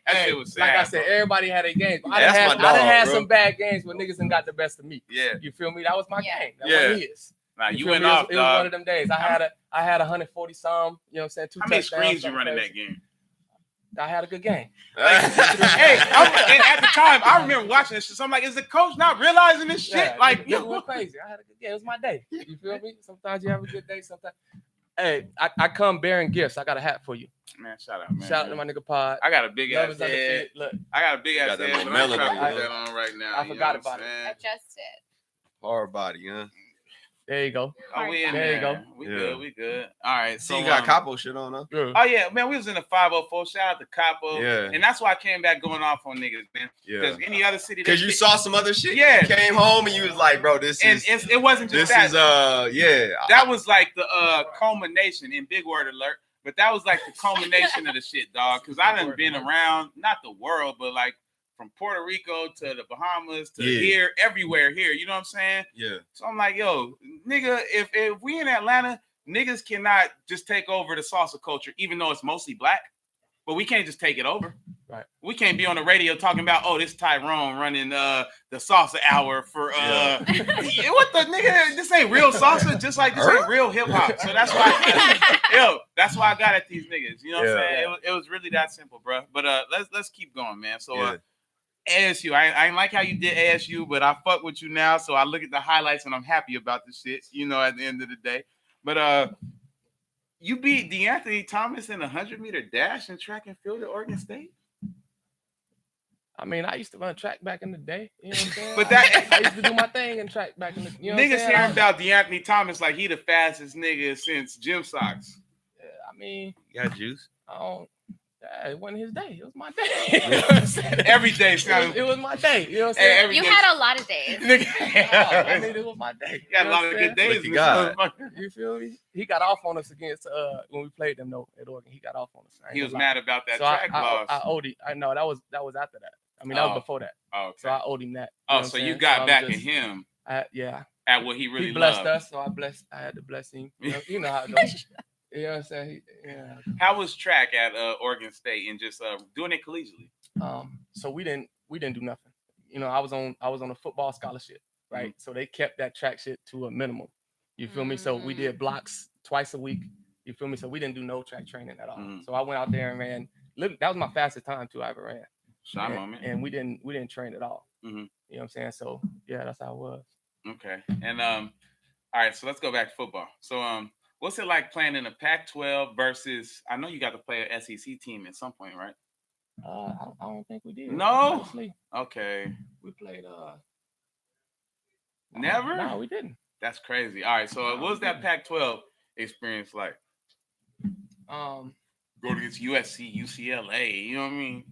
That Hey, shit was sad. like I said, everybody had a game. I That's done my had, I done dog, had bro. some bad games where niggas done got the best of me. Yeah. You feel me? That was my Yeah. game. That Yeah. wasn't his. Nah, you feel went me? off, It was one dog. of them days. I had 140 some. You know what I'm saying? 2 How many touchdowns, screens you something running crazy. that game? I had a good game. Hey, and at the time, I remember watching this shit. So I'm like, is the coach not realizing this shit? Yeah, Like, niggas went crazy. I had a good game. It was my day. You feel me? Sometimes you have a good day. Sometimes. Hey, I come bearing gifts. I got a hat for you. man, shout out, man. Shout out to my nigga Pod. I got a big Love ass is head. undefeated. Look, I got a big ass Got that head, little but I'm melon trying to on put you. that on right now. I you know forgot what about I'm it. saying? Adjust it. Hard body, huh? there you go. Oh, we in There you go. We Yeah. good. We good. All right. So So you got um, Capo shit on, huh? Yeah. Oh yeah, man. We was in the 504. Shout out to Capo. Yeah. And that's why I came back going off on niggas, man. Yeah. Because any other city, Because you saw some other shit. Yeah. You came home and you was like, bro, this and is it wasn't just this that. is yeah. That was like the culmination, in big word alert, but that was like the culmination of the shit, dog. Because I done been around, not the world, but like from Puerto Rico to the Bahamas to Yeah. here, everywhere here. You know what I'm saying? Yeah. So I'm like, yo, nigga, if we in Atlanta, niggas cannot just take over the salsa culture, even though it's mostly black. But we can't just take it over. Right. We can't be on the radio talking about, oh, this Tyrone running the salsa hour for Yeah. what the nigga? This ain't real salsa, just like this ain't real hip hop. So that's why that's why I got at these niggas. You know what I'm Yeah. saying? It was really that simple, bro. But let's keep going, man. So Yeah. ASU, I ain't like how you did ASU, but I fuck with you now. So I look at the highlights and I'm happy about this shit, you know, at the end of the day. But you beat DeAnthony Thomas in a 100-meter dash in track and field at Oregon State. I mean, I used to run track back in the day. You know what I'm saying? But that- I used to do my thing in track back in the. You know Niggas what I'm saying? hearing about DeAnthony Thomas like he the fastest nigga since gym socks. I mean, You got juice. I don't. It wasn't his day. It was my day. You know what I'm saying? Every day sounded. It was my day. You know what I'm Hey, saying? every You day- had a lot of days. I Nigga, mean, it was my day. you got You a know lot what of I'm good saying? days. Look in at God. this motherfucker. You feel me? He got off on us against when we played them though at Oregon. He got off on us. I ain't He was gonna lie. mad about that So track I loss. owed him. I know that was after that. I mean, that was Oh. before that. Oh, okay. So I owed him that. Oh, know so what I'm you saying? got I'm back at just- him Yeah. at what he really He blessed loved. us, so I had to bless him. You know how it goes. You know what I'm saying? Yeah. How was track at Oregon State and just doing it collegiately? So we didn't do nothing. You know, I was on a football scholarship, right? So they kept that track shit to a minimum. You feel me? So we did blocks twice a week. You feel me? So we didn't do no track training at all. So I went out there and ran. That was my fastest time too I ever ran. Shot moment. And we didn't train at all. Mhm. You know what I'm saying? So yeah, that's how it was. Okay. And all right, so let's go back to football. So what's it like playing in a Pac-12 versus? I know you got to play an SEC team at some point, right? I don't think we did. No? Honestly. Okay. We played Never? No, we didn't. That's crazy. All right, so No, what was we that didn't. Pac-12 experience like? Going against USC, UCLA, you know what I mean?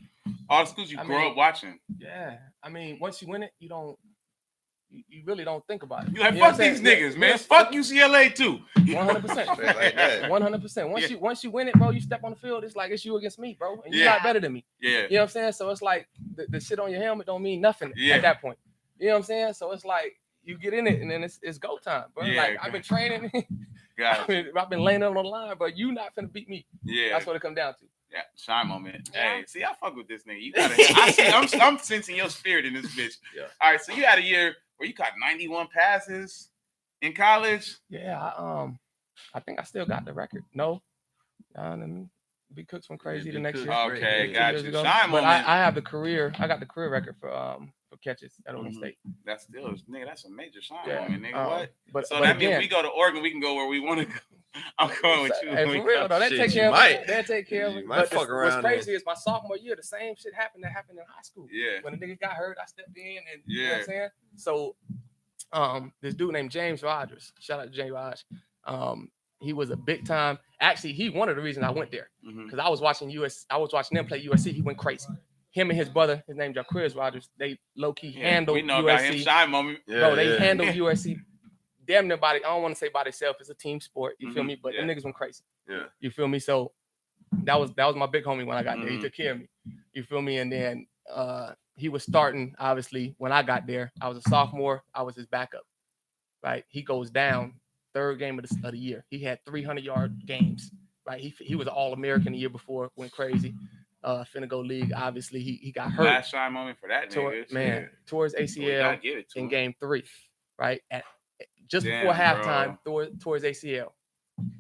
All the schools you I grew mean, up watching. Yeah. I mean, once you win it, you don't you really don't think about it. You're like, You know fuck what I'm these saying? niggas, man. Fuck UCLA too. 100%. Straight like that. 100%. Once you win it, bro, you step on the field, it's like it's you against me, bro. And you're Yeah. not better than me. Yeah. You know what I'm saying? So it's like the shit on your helmet don't mean nothing Yeah. at that point. You know what I'm saying? So it's like you get in it and then it's go time, bro. Yeah, Like I've been training, Got it. I've been laying it on the line, but you not finna beat me. Yeah. That's what it come down to. Yeah, shine moment. Yeah. Hey, see, I fuck with this nigga. You gotta. I'm sensing your spirit in this bitch. Yeah. All right, so you had a year where you caught 91 passes in college. Yeah, I think I still got the record. No, let me be cooks from crazy the Big next Cooks. year. Okay, 2 got years you. ago. Shine But moment. I have the career. I got the career record for for catches at Oregon State. That's still, nigga, that's a major sign, Yeah. nigga. What? But So but that again, means we go to Oregon, we can go where we want to go. I'm going with you. Hey, for real though, they Shit, take you care of might. it. They take care of You it. might But fuck what's around crazy is my sophomore year, the same shit happened that happened in high school. Yeah. When the nigga got hurt, I stepped in and you know Yeah. what I'm saying? So this dude named James Rogers, shout out to James Rogers. He was a big time. Actually, he one of the reasons I went there because I was watching them play USC. He went crazy. Him and his brother, his name Jaquiz Rogers, they low key handled We know USC. about him, shy moment. Bro, they handled USC damn near body. I don't want to say by themselves. It's a team sport. You feel me? But them niggas went crazy. Yeah. You feel me? So that was my big homie when I got there. He took care of me. You feel me? And then he was starting, obviously, when I got there. I was a sophomore. I was his backup. Right? He goes down third game of the year. He had 300-yard games. Right? He was an All-American the year before, went crazy. Finna go league. Obviously, he got hurt. Last shine moment for that nigga. Towards ACL in game 3. Right? Just before halftime, towards ACL.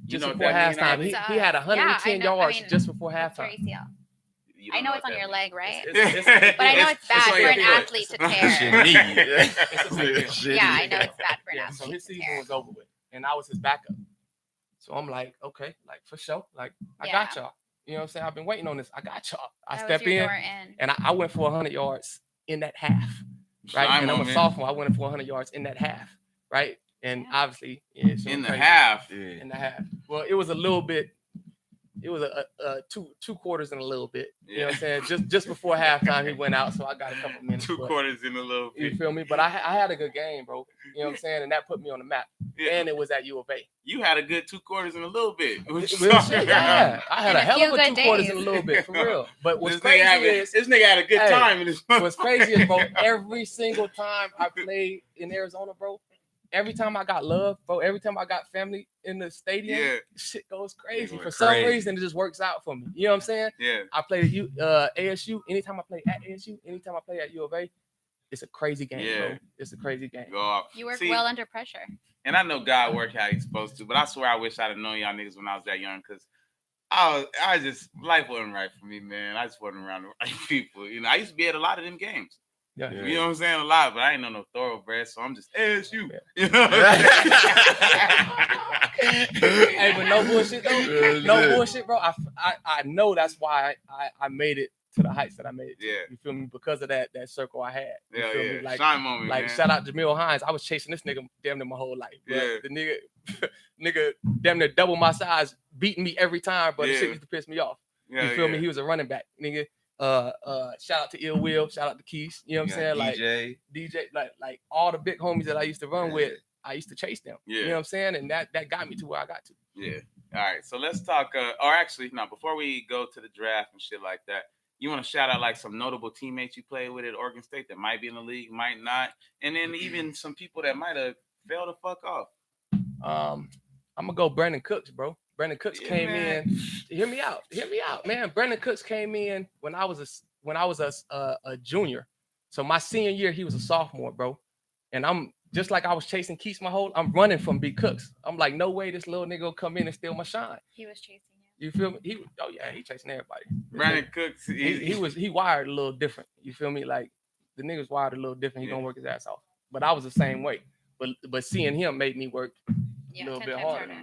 Just before halftime, he had 110 yards just before halftime. I know it's on your leg, right? But I know it's bad for an athlete to tear. Yeah, I know it's bad for an athlete. So his season was over with, and I was his backup. So I'm like, okay, like for sure, like I got y'all. You know what I'm saying? I've been waiting on this. I got y'all. I step in, and I went for 100 yards in that half, right? And I'm a sophomore. I went for 100 yards in that half, right? And obviously, in the half. In the half. Well, it was a little bit. It was a two quarters and a little bit. You know what I'm saying? Just before halftime, he went out, so I got a couple minutes. 2 quarters in a little bit. You feel me? But I had a good game, bro. You know what I'm saying? And that put me on the map. Yeah. And it was at U of A. You had a good 2 quarters in a little bit. Real shit, yeah. I had a hell of a 2 quarters in a little bit, for real. But what's crazy is this nigga had a good time in this. What's crazy is, bro, every single time I played in Arizona, bro, every time I got love, bro, every time I got family in the stadium, shit goes crazy. For some reason, it just works out for me. You know what I'm saying? Yeah. I played at ASU. Anytime I play at ASU, anytime I play at U of A, it's a crazy game, bro. It's a crazy game. Go off. You work well under pressure. And I know God work how he's supposed to, but I swear I wish I'd have known y'all niggas when I was that young, because I just, life wasn't right for me, man. I just wasn't around the right people. You know, I used to be at a lot of them games. Yeah. You know what I'm saying? A lot, but I ain't know no thoroughbred, so I'm just ASU. Yeah. You know Hey, but no bullshit though. No bullshit, bro. I know that's why I made it to the heights that I made it to. Yeah. You feel me? Because of that circle I had. You feel me? Like, shine moment, like man. Shout out to Jamil Hines. I was chasing this nigga damn near my whole life. Yeah. The nigga damn near double my size, beating me every time, but the shit used to piss me off. You feel me? He was a running back, nigga. Shout out to Ill Will, shout out to Keys. You know what I'm saying? DJ, like all the big homies that I used to run with, I used to chase them. Yeah. You know what I'm saying? And that got me to where I got to. Yeah. All right. So let's talk. Or actually, no. Before we go to the draft and shit like that, you want to shout out like some notable teammates you played with at Oregon State that might be in the league, might not, and then even some people that might have failed to fuck off. I'm gonna go Brandon Cooks, bro. Brandon Cooks came in. Hear me out, man. Brandon Cooks came in when I was a junior. So my senior year, he was a sophomore, bro. And I'm just like I was chasing Keats I'm running from B Cooks. I'm like, no way this little nigga will come in and steal my shine. He was chasing you. You feel me? He chasing everybody. Brandon Cooks, he wired a little different. You feel me? Like the nigga's wired a little different. He gonna work his ass off. But I was the same way. But seeing him made me work a little bit harder.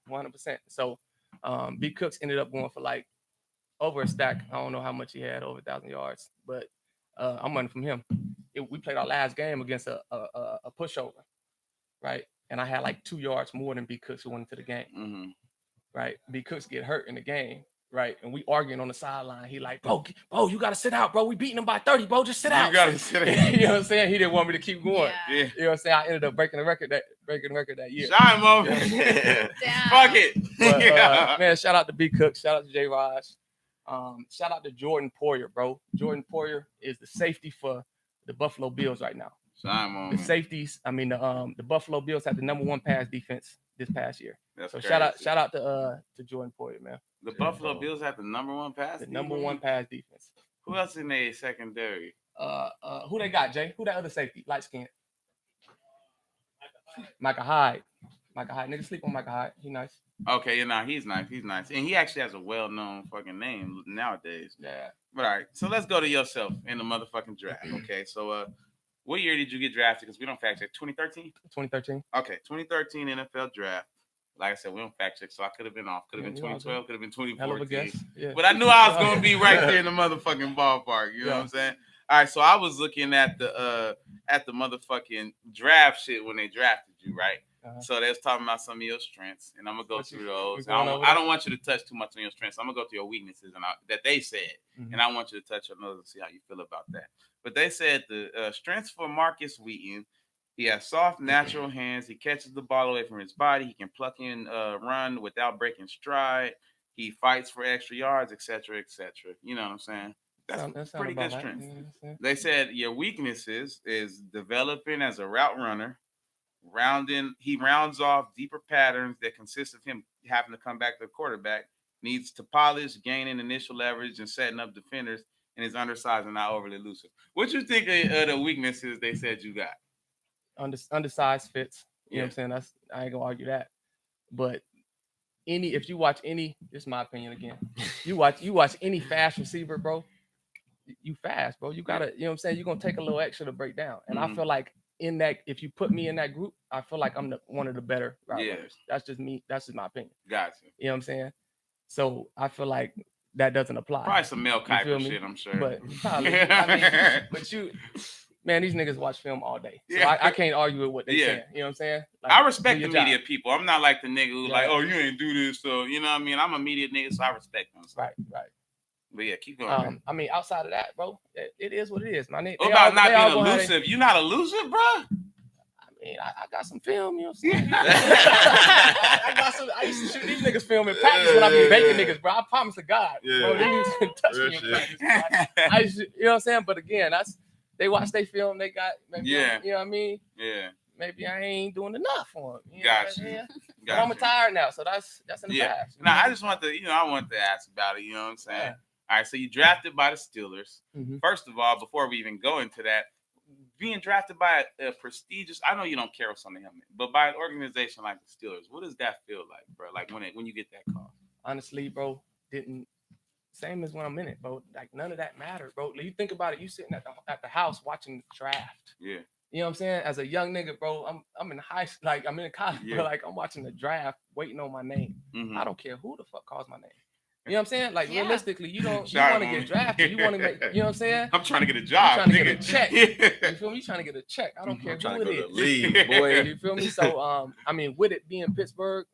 100%. So B Cooks ended up going for like over a stack. I don't know how much he had, over 1,000 yards, but I'm running from him. We played our last game against a pushover, right? And I had like 2 yards more than B Cooks who went into the game, right? B Cooks get hurt in the game, right? And we arguing on the sideline. He like, bro, you gotta sit out, bro. We beating them by 30, bro. Just sit out. You gotta sit out. You know what I'm saying? He didn't want me to keep going. Yeah. You know what I'm saying? I ended up breaking the record that year. Shine moment. Fuck it. But, man, shout out to B Cooks. Shout out to J. Raj. Shout out to Jordan Poyer, bro. Jordan Poyer is the safety for the Buffalo Bills right now. Shine moment. The safeties. I mean, the Buffalo Bills had the #1 pass defense this past year. That's so crazy. shout out to Jordan Poyer, man. The Buffalo Bills have the #1 pass. The #1 pass defense. Who else in their secondary? Who they got, Jay? Who that other safety? Light skin. Micah Hyde. Nigga sleep on Micah Hyde. He nice. Okay, he's nice. And he actually has a well-known fucking name nowadays. Yeah. But all right, so let's go to yourself in the motherfucking draft. Okay, so What year did you get drafted? Because we don't fact check. 2013? 2013. Okay, 2013 NFL draft. Like I said, we don't fact check, so I could have been off. Could have been Yeah, you all 2012, could have been Hell of a 2014. guess. Yeah. But I knew I was going to be right there in the motherfucking ballpark. You know what I'm saying? All right, so I was looking at the motherfucking draft shit when they drafted you, right? So they was talking about some of your strengths, and I'm gonna go through those. I don't want you to touch too much on your strengths. I'm gonna go through your weaknesses and that they said, and I want you to touch on those and see how you feel about that. But they said the strengths for Markus Wheaton: he has soft, natural hands. He catches the ball away from his body. He can pluck in, run without breaking stride. He fights for extra yards, etc., etc. You know what I'm saying? That's pretty good strength. They said your weaknesses is developing as a route runner. He rounds off deeper patterns that consist of him having to come back to the quarterback, needs to polish, gaining initial leverage, and setting up defenders, and is undersized and not overly elusive. What you think of the weaknesses they said you got? Undersized fits. You know what I'm saying? I ain't gonna argue that. But if you watch any, this is my opinion again. You watch any fast receiver, bro. You fast, bro. You gotta, you know what I'm saying? You're gonna take a little extra to break down. And I feel like in that, if you put me in that group, I feel like I'm one of the better route runners. That's just me. That's just my opinion. Gotcha. You know what I'm saying? So I feel like that doesn't apply. Probably some Mel Kiper shit, I'm sure. But probably, but you, man, these niggas watch film all day. So I can't argue with what they saying. You know what I'm saying? Like, I respect the media people. I'm not like the nigga who like, oh, you ain't do this. So, you know what I mean? I'm a media nigga, so I respect them. So. Right. But yeah, keep going. I mean, outside of that, bro, it is what it is. My nigga. What about not being elusive? You not elusive, bro? I mean, I got some film, you know what I'm saying? I used to shoot these niggas film in practice when I be baking niggas, bro. I promise to God. Bro, they used to touch me in practice. You know what I'm saying? But again, they watch they film, they got, maybe, you know what I mean? Yeah. Maybe I ain't doing enough for them. Gotcha. But I'm retired now, so that's in the past. Now, I just want to, I want to ask about it, you know what I'm saying? Yeah. All right, so you drafted by the Steelers. First of all, before we even go into that, being drafted by a prestigious, I know you don't care what's on the helmet, but by an organization like the Steelers, what does that feel like, bro? Like when you get that call? Honestly, bro, same as when I'm in it, bro. Like none of that mattered, bro. You think about it, you sitting at the house watching the draft. Yeah. You know what I'm saying? As a young nigga, bro, I'm in high, like I'm in college, but like I'm watching the draft, waiting on my name. I don't care who the fuck calls my name. You know what I'm saying? Like realistically, you want to get drafted. You want to make, you know what I'm saying? I'm trying to get a job. I'm trying to get a check. You feel me? You trying to get a check. I don't care who it is. Leave, boy. You feel me? So I mean, with it being Pittsburgh,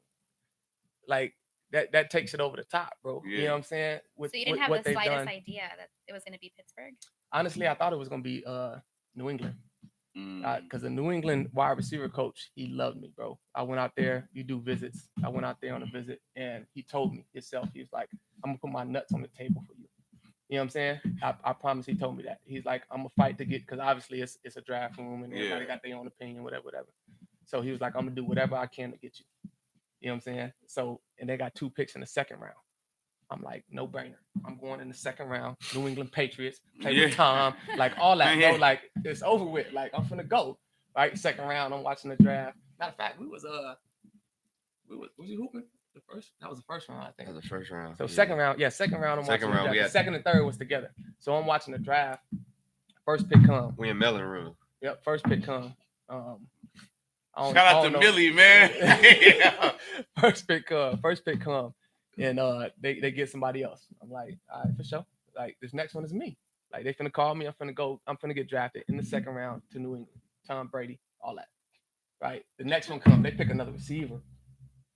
like that takes it over the top, bro. You know what I'm saying? So you didn't have the slightest idea that it was gonna be Pittsburgh? Honestly, I thought it was gonna be New England. Because the New England wide receiver coach, he loved me, bro. I went out there, you do visits. I went out there on a visit, and he told me himself, he was like, I'm going to put my nuts on the table for you. You know what I'm saying? I promise he told me that. He's like, I'm going to fight to get, because obviously it's a draft room, and everybody got their own opinion, whatever. So he was like, I'm going to do whatever I can to get you. You know what I'm saying? So, and they got 2 picks in the second round. I'm like, no brainer. I'm going in the second round. New England Patriots, play with Tom, like all that, bro. Like it's over with. Like I'm finna go. Right, second round. I'm watching the draft. Matter of fact, was you hooping the first? That was the first round, I think. That was the first round. So second round. Second round. I'm watching the draft. The second and third was together. So I'm watching the draft. First pick come. We in Mellon room. Yep. First pick come. Shout out to Millie, man. First pick come. And they get somebody else. I'm like, all right, for sure. Like this next one is me. Like they finna call me. I'm finna get drafted in the second round to New England. Tom Brady, all that. Right. The next one comes. They pick another receiver.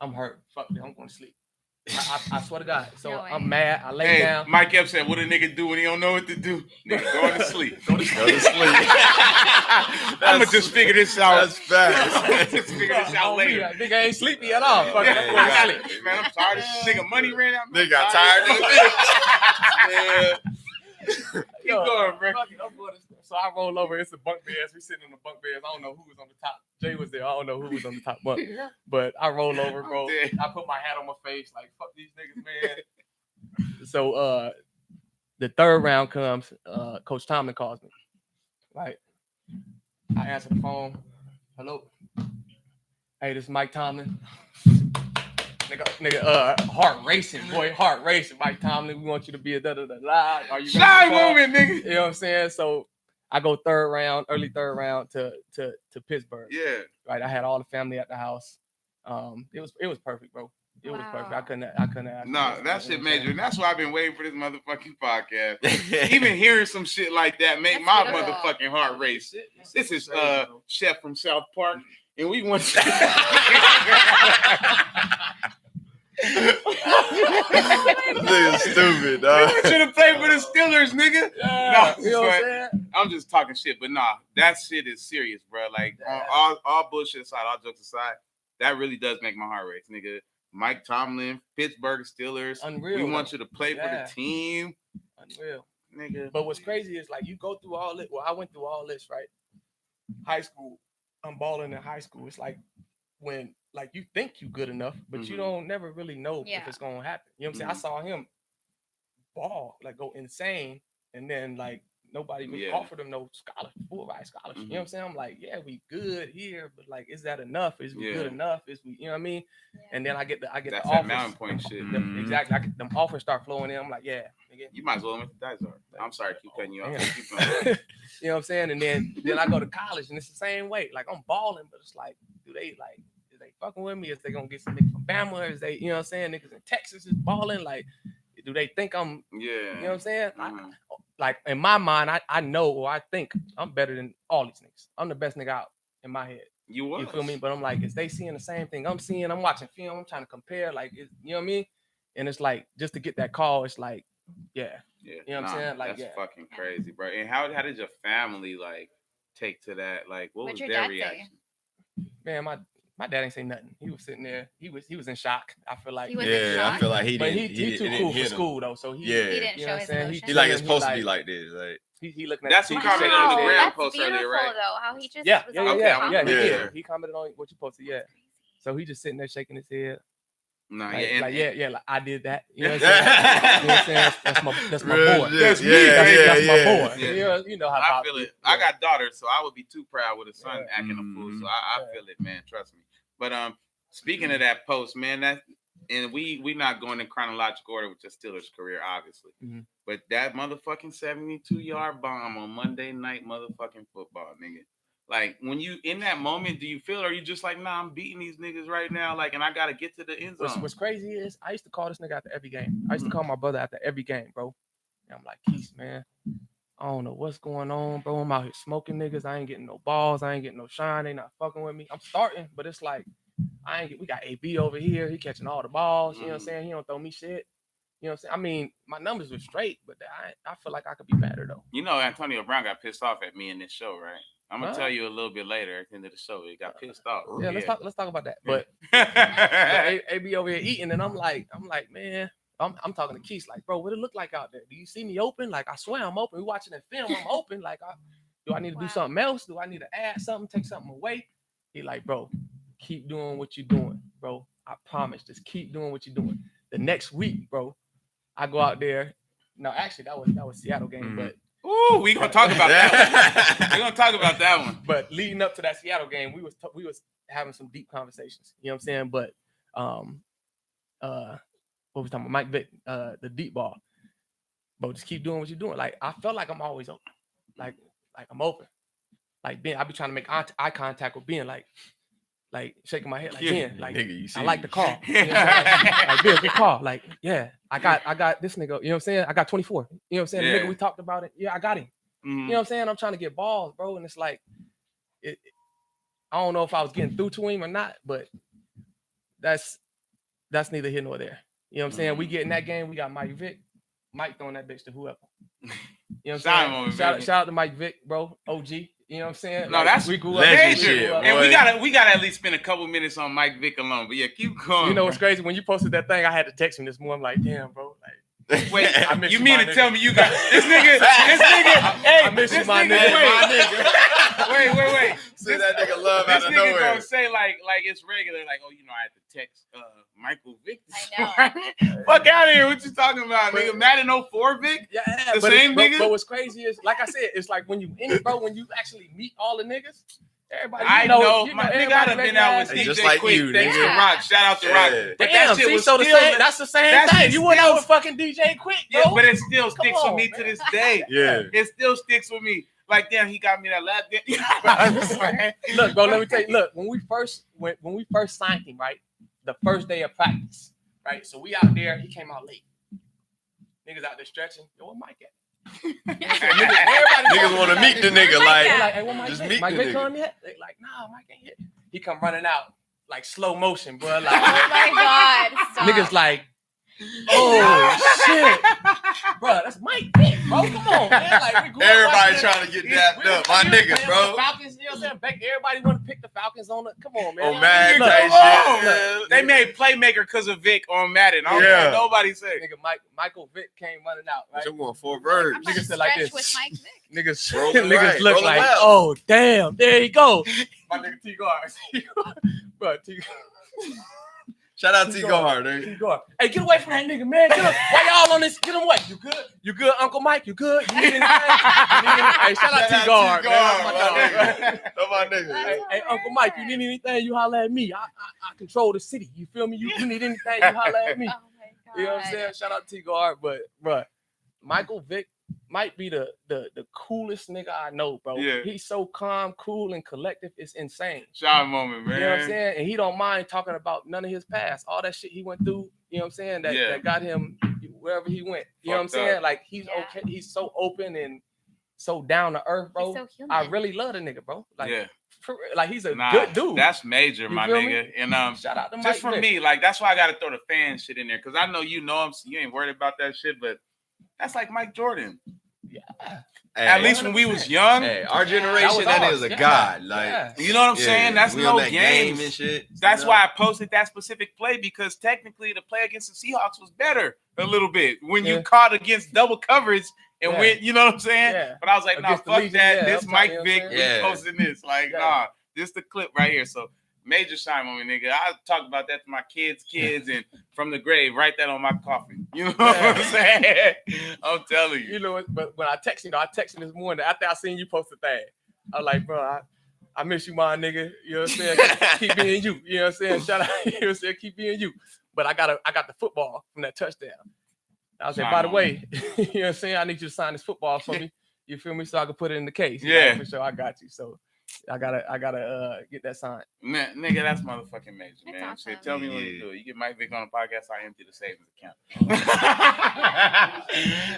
I'm hurt. Fuck it. I'm going to sleep. I swear to God. So I'm mad. I lay down. Mike Epps said, what a nigga do when he don't know what to do? Nigga, going to sleep. Go to sleep. I'm going to just figure this out. That's fast. I'm going to just figure this out later. Nigga ain't sleepy at all. Fuck it. I'm going to sleep. Man, I'm sorry. This nigga money ran out. Nigga got tired in the Keep going, bro. So I roll over. It's the bunk beds. We sitting in the bunk beds. I don't know who was on the top. Jay was there. I don't know who was on the top bunk. But I roll over, bro. I put my hat on my face like, fuck these niggas, man. So the third round comes. Coach Tomlin calls me. Right. I answer the phone. Hello. Hey, this is Mike Tomlin. Nigga, heart racing, boy. Heart racing. Mike Tomlin, we want you to be a da-da-da-da. Are you shy moment, nigga? You know what I'm saying? So I go early third round to Pittsburgh. Yeah. Right. I had all the family at the house. It was perfect, bro. It was perfect. I couldn't ask No, for that it, shit you know what I'm major. saying? And that's why I've been waiting for this motherfucking podcast. Even hearing some shit like that make That's my beautiful. motherfucking heart race. This is Crazy, bro. Chef from South Park, and we want Nigga stupid, we dog. want you to play for the Steelers, nigga. Yeah, No, you know what I'm but saying? I'm just talking shit, but nah, that shit is serious, bro. Like all bullshit aside, all jokes aside, that really does make my heart race, nigga. Mike Tomlin, Pittsburgh Steelers. Unreal. We want you to play for the team, Unreal. nigga. But what's crazy is like you go through all this. Well, I went through all this, right? High school. I'm balling in high school. It's like when like you think you good enough, but you don't never really know if it's gonna happen. You know what I'm saying? I saw him ball, like go insane, and then like nobody offered him no scholarship, full ride scholarship. You know what I'm saying? I'm like, yeah, we good here, but like, is that enough? Is we good enough? Is we, you know what I mean? Yeah. And then I get That's the that offers. Mountain Point shit. Exactly. Them offers start flowing in. I'm like, yeah, nigga. You might as well went to Dysart. I'm sorry, keep cutting you off. Damn. Keep going. You know what I'm saying? And then I go to college, and it's the same way. Like I'm balling, but it's like, is they fucking with me? Is they gonna get some niggas from Bama? Is they, you know what I'm saying? Niggas in Texas is balling. Like, do they think I'm? You know what I'm saying? Like in my mind, I know or I think I'm better than all these niggas. I'm the best nigga out in my head. You feel me? But I'm like, is they seeing the same thing I'm seeing? I'm watching film. I'm trying to compare. Like, you know what I mean? And it's like just to get that call, it's like, yeah. You know what I'm saying? Like, that's fucking crazy, bro. And how did your family like take to that? Like, what was their reaction? Man, my dad ain't say nothing. He was sitting there. He was in shock. I feel like. I feel like he but didn't. he too cool for school though. So he didn't you show know his what I'm saying? emotions. He like it's supposed to be like this. Like he looking at. That's the who teacher commented shaking on his the head. gram That's post beautiful, earlier, right? though. How he just Yeah, was yeah, all yeah. confident. He Yeah. did. He commented on what you posted. Yeah. So he just sitting there shaking his head. No, Like I did that. You know what I'm saying? That's my boy. That's my boy. Yeah. You know how I feel it. I got daughters, so I would be too proud with a son acting a fool. So I feel it, man. Trust me. But speaking of that post, man, and we not going in chronological order with your Steelers career, obviously. But that motherfucking 72-yard bomb on Monday Night motherfucking Football, nigga. Like, when you in that moment, do you feel, or are you just like, nah, I'm beating these niggas right now, like, and I gotta get to the end zone? What's crazy is I used to call this nigga after every game. I used to call my brother after every game, bro. And I'm like, Keith, man, I don't know what's going on, bro. I'm out here smoking niggas. I ain't getting no balls. I ain't getting no shine. They not fucking with me. I'm starting, but it's like, we got AB over here. He catching all the balls. You know what I'm saying? He don't throw me shit. You know what I'm saying? I mean, my numbers were straight, but I feel like I could be better, though. You know, Antonio Brown got pissed off at me in this show, right? I'm gonna tell you a little bit later at the end of the show. He got pissed off. Yeah, let's talk about that. But AB over here eating, and I'm like, man, I'm talking to Keith, like, bro, what it look like out there? Do you see me open? Like, I swear I'm open. We watching that film, I'm open. Like, do I need to do something else? Do I need to add something, take something away? He like, bro, keep doing what you're doing, bro. I promise, just keep doing what you're doing. The next week, bro, I go out there. No, actually, that was Seattle game, but. Ooh, we gonna talk about that one. We're gonna talk about that one. But leading up to that Seattle game, we was having some deep conversations. You know what I'm saying? But what was talking about? Mike Vick, the deep ball. Bro, just keep doing what you're doing. Like, I felt like I'm always open. Like I'm open. Like Ben, I be trying to make eye contact with Ben, like shaking my head, like Ben, like nigga, I like the call. You know what I'm saying? Like Ben, good call. Like, yeah, I got this nigga. You know what I'm saying? I got 24. You know what I'm saying? The nigga we talked about it. Yeah, I got him. You know what I'm saying? I'm trying to get balls, bro, and it's like, I don't know if I was getting through to him or not, but that's neither here nor there. You know what I'm saying? We get in that game. We got Mike Vick. Mike throwing that bitch to whoever. You know what I'm saying? Shout out to Mike Vick, bro. OG. You know what I'm saying? No, like, that's we grew up. Major. And we gotta at least spend a couple minutes on Mike Vick alone. But yeah, keep going. You know what's crazy? When you posted that thing, I had to text him this morning. I'm like, damn, bro. Like, wait, you mean to tell me you got this nigga? Hey, I miss you, my nigga. Wait. See that nigga love out of nowhere. This nigga gonna say like it's regular, like, oh, you know, I had to text Michael Vick. I know. Fuck out of here. What you talking about, nigga? Madden 04 Vick? Yeah, the same nigga. But what's crazy is, like I said, it's like when you in it, bro, when you actually meet all the niggas. Everybody, I know my nigga. I'd have been out with DJ like Quick. You, thanks to Rock. Shout out to Rock. But that shit was still that's the same thing. You went out with fucking DJ Quick, bro. Yeah, but it still sticks with me to this day. Yeah, it still sticks with me. Like, damn, he got me that lap dance. Look, bro, let me tell you. Look, when we first signed him, right, the first day of practice, right. So we out there. He came out late. Niggas out there stretching. Yo, what Mike at? Niggas want to meet the nigga. Like, hey, what Mike just Vick? meet Mike the Vick nigga. come yet? They like, nah, Mike ain't hit. He come running out like slow motion, bro. Like, Oh my God. Stop. niggas like, oh shit, bro, that's Mike Vick, bro. Come on, man. Like, we grew up Everybody watching trying to get dapped up. My niggas, bro. Falcons, you know what I'm saying? Back, everybody want to pick the Falcons on the. Come on, man. On Madden Look, type Come on. shit. They made Playmaker because of Vic on Madden. I don't Yeah. care. Nobody say. Nigga, Michael Vick came running out, right? I'm going 4 I'm birds. gonna Niggas said like stretch this. with Mike Vick. Niggas, Rolling niggas right, look rolling like, left. oh damn, there you go. My nigga T-Gar, bro, Shout out T. T. Gar. Gar, dude. T-Gar. Hey, get away from that nigga, man. Get him. Why y'all on this? Get him away. You good? You good, Uncle Mike? You good? You need anything? Hey, shout out T-Gar, man. That's my dog, man. That's my nigga. Hey, Uncle Mike, you need anything, you holler at me. I control the city. You feel me? You need anything, you holler at me. Oh my God. You know what I'm saying? Shout out T-Gar, but bro, Michael Vick might be the coolest nigga I know, bro. Yeah. He's so calm, cool, and collective. It's insane. Shout moment, man. You know what I'm saying? And he don't mind talking about none of his past, all that shit he went through. You know what I'm saying? That got him wherever he went. You know what I'm Fucked saying? up. Like he's Yeah. okay. He's so open and so down to earth, bro. He's so human. I really love the nigga, bro. Like, Yeah. like he's a Nah, good dude. That's major, You my feel me? nigga. And Shout out to Mike just for Vick. me, like that's why I gotta throw the fan shit in there. Cause I know you know him, so you ain't worried about that shit, but that's like Mike Jordan. Hey, At least when we was young. hey, our That generation, was that ours. is a Yeah. god. Like, Yeah. You know what I'm yeah, saying? That's we on no that games. game and shit. That's you know? why I posted that specific play because technically the play against the Seahawks was better a little bit when you Yeah. caught against double coverage and Yeah. went, you know what I'm saying? Yeah. But I was like, nah, Against the fuck Legion, that. yeah, This I'm Mike talking, Vick, you know what we I'm saying? posting this. Like, Yeah. nah, this the clip right here. So major shine moment, nigga. I talk about that to my kids, and from the grave, write that on my coffin. You know what I'm saying? I'm telling you. You know, but when I texted this morning after I seen you post the thing. I was like, bro, I miss you, my nigga. You know what I'm saying? Keep being you. You know what I'm saying? Shout out, you know what I'm saying? Keep being you. But I got the football from that touchdown. I was like, Shine by the on way, you know what I'm saying? I need you to sign this football for me. You feel me? So I can put it in the case. Yeah. Like, for sure, I got you. So I gotta get that signed. Man, nigga, that's motherfucking major, That's man. awesome. Shit, tell me when to Yeah. do it. You get Mike Vick on the podcast, I empty the savings account.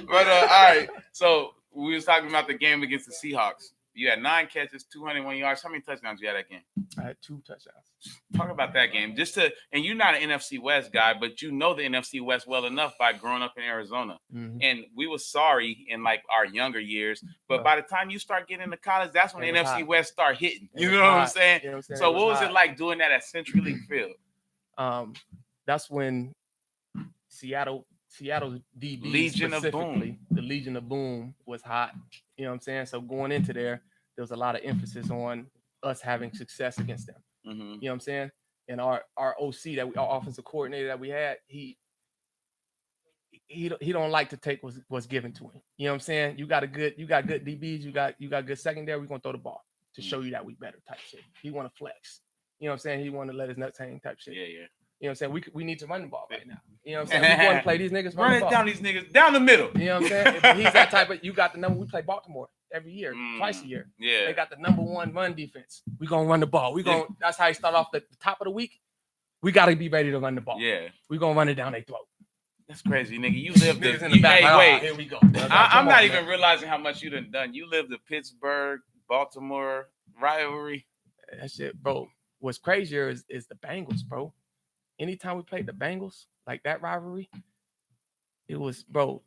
But all right. So we was talking about the game against the Seahawks. You had 9 catches, 201 yards. How many touchdowns you had that game? I had 2 touchdowns. Talk about that game. And you're not an NFC West guy, but you know the NFC West well enough by growing up in Arizona. Mhm. And we were sorry in like our younger years, but by the time you start getting into college, that's when It the was NFC hot. West start hitting. It You was know what I'm hot. saying? You know what I'm saying? So what was hot. it like doing that at CenturyLink Field? That's when Seattle DB Legion of Boom. specifically, the Legion of Boom was hot. You know what I'm saying? So going into there was a lot of emphasis on us having success against them. Mm-hmm. You know what I'm saying? And our OC our offensive coordinator that we had, he don't like to take what's given to him. You know what I'm saying? You got good DBs, you got good secondary, we're gonna throw the ball to show you that we better type shit. He want to flex. You know what I'm saying? He want to let his nuts hang type shit. Yeah. You know what I'm saying? We need to run the ball right now. You know what I'm saying? We want to play these niggas Run the it ball. down these niggas down the middle. You know what I'm saying? If he's that type of, you got the number. We play Baltimore every year, twice a year. Yeah. They got the #1 run defense. We gonna run the ball. That's how you start off the top of the week. We gotta be ready to run the ball. Yeah. We gonna run it down their throat. That's crazy, nigga. You lived Niggas the, in the back. hey, like, wait. oh, here we go. I'm not even realizing how much you done. You lived the Pittsburgh, Baltimore rivalry. That shit, bro. What's crazier is the Bengals, bro. Anytime we played the Bengals, like that rivalry, it was, bro,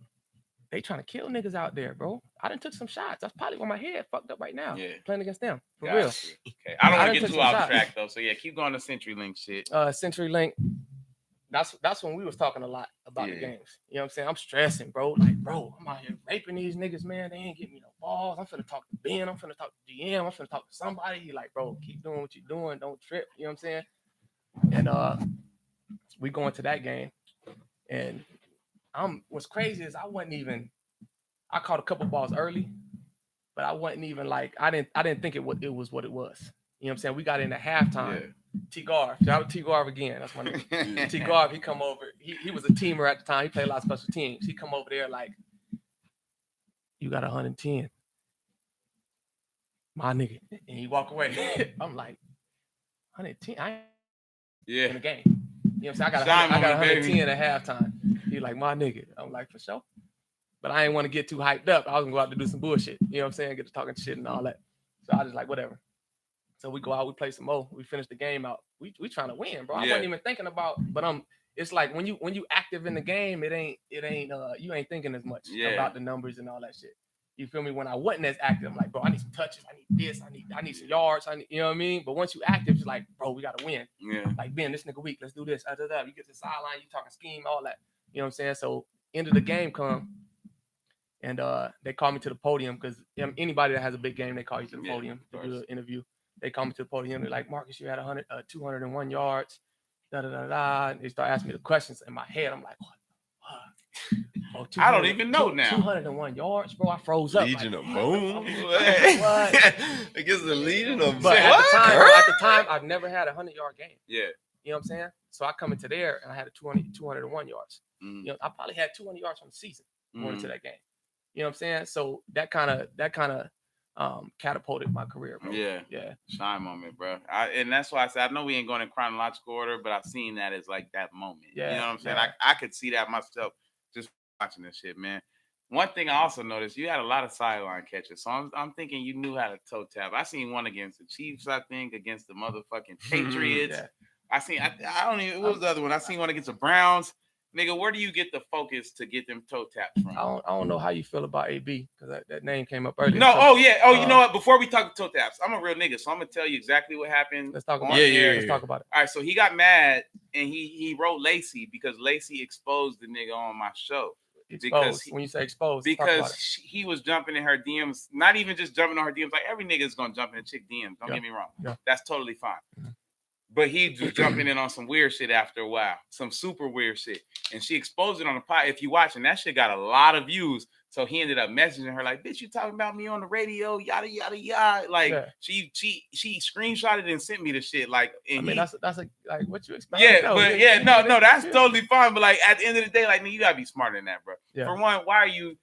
they trying to kill niggas out there, bro. I done took some shots. That's probably why my head fucked up right now. Yeah. Playing against them. For Gotcha. real. Okay. I don't want done to get took too some off shots. track though. So yeah, keep going to CenturyLink shit. CenturyLink, that's when we was talking a lot about the Yeah. games. You know what I'm saying? I'm stressing, bro. Like, bro, I'm out here raping these niggas, man. They ain't getting me no balls. I'm finna talk to Ben. I'm finna talk to GM. I'm finna talk to somebody. He like, bro, keep doing what you're doing. Don't trip. You know what I'm saying? And we go into that game, and what's crazy is I caught a couple balls early, but I wasn't even like, I didn't think it was what it was. You know what I'm saying? We got into halftime. Yeah. T-Garv. Shout out T-Garv again. That's my name. T-Garv, he come over. He was a teamer at the time. He played a lot of special teams. He come over there like, you got 110. my nigga, and he walk away. I'm like, 110. I ain't in the game. You know what I'm saying? I got 110 at halftime. He like, my nigga. I'm like, for sure. But I didn't want to get too hyped up. I was gonna go out to do some bullshit. You know what I'm saying? Get to talking shit and all that. So I was just like, whatever. So we go out, we play some more. We finish the game out. We trying to win, bro. I wasn't even thinking about, but it's like when you active in the game, it ain't you ain't thinking as much about the numbers and all that shit. You feel me? When I wasn't as active, I'm like, bro, I need some touches. I need this. I need some yards. You know what I mean? But once you active, it's like, bro, we gotta win. Yeah. Like, Ben, this nigga weak. Let's do this. You get to the sideline, you talking scheme, all that. You know what I'm saying? So end of the game come, and they call me to the podium because anybody that has a big game, they call you to the podium to do the interview. They call me to the podium. They're like, Marcus, you had 201 yards. And they start asking me the questions in my head. I'm like, what? Oh, I don't even know now. 201 yards, bro. I froze up. Legion like, of Boom. What? Against the Legion of Boom. But at the time, I've never had a 100-yard game. Yeah. You know what I'm saying? So I come into there and I had 201 yards. Mm-hmm. You know, I probably had 200 yards from the season going into that game. You know what I'm saying? So that kind of catapulted my career, bro. Yeah. Shine moment, bro. And that's why I said I know we ain't going in chronological order, but I've seen that as like that moment. Yeah. You know what I'm saying? I could see that myself just watching this shit, man. One thing I also noticed, you had a lot of sideline catches. So I'm thinking you knew how to toe tap. I seen one against the Chiefs, I think, against the motherfucking Patriots. I don't even, what was the other one? I seen one against the Browns. Nigga, where do you get the focus to get them toe taps from? I don't know how you feel about AB because that name came up earlier. No, so, you know what? Before we talk toe taps, I'm a real nigga, so I'm gonna tell you exactly what happened. Let's talk about it. Let's talk about it. All right, so he got mad and he wrote Lacey because Lacey exposed the nigga on my show. When you say exposed, because he was jumping in her DMs, not even just jumping on her DMs. Like every nigga is gonna jump in a chick DMs. Don't get me wrong. Yeah. That's totally fine. But he was jumping in on some weird shit after a while, some super weird shit. And she exposed it on the pod. If you watching, that shit got a lot of views. So he ended up messaging her like, bitch, you talking about me on the radio, yada, yada, yada. Like, she screenshotted and sent me the shit. Like, and I mean, that's like what you expect. No, that's totally fine. But like, at the end of the day, like, you gotta be smarter than that, bro. Yeah. For one, why are you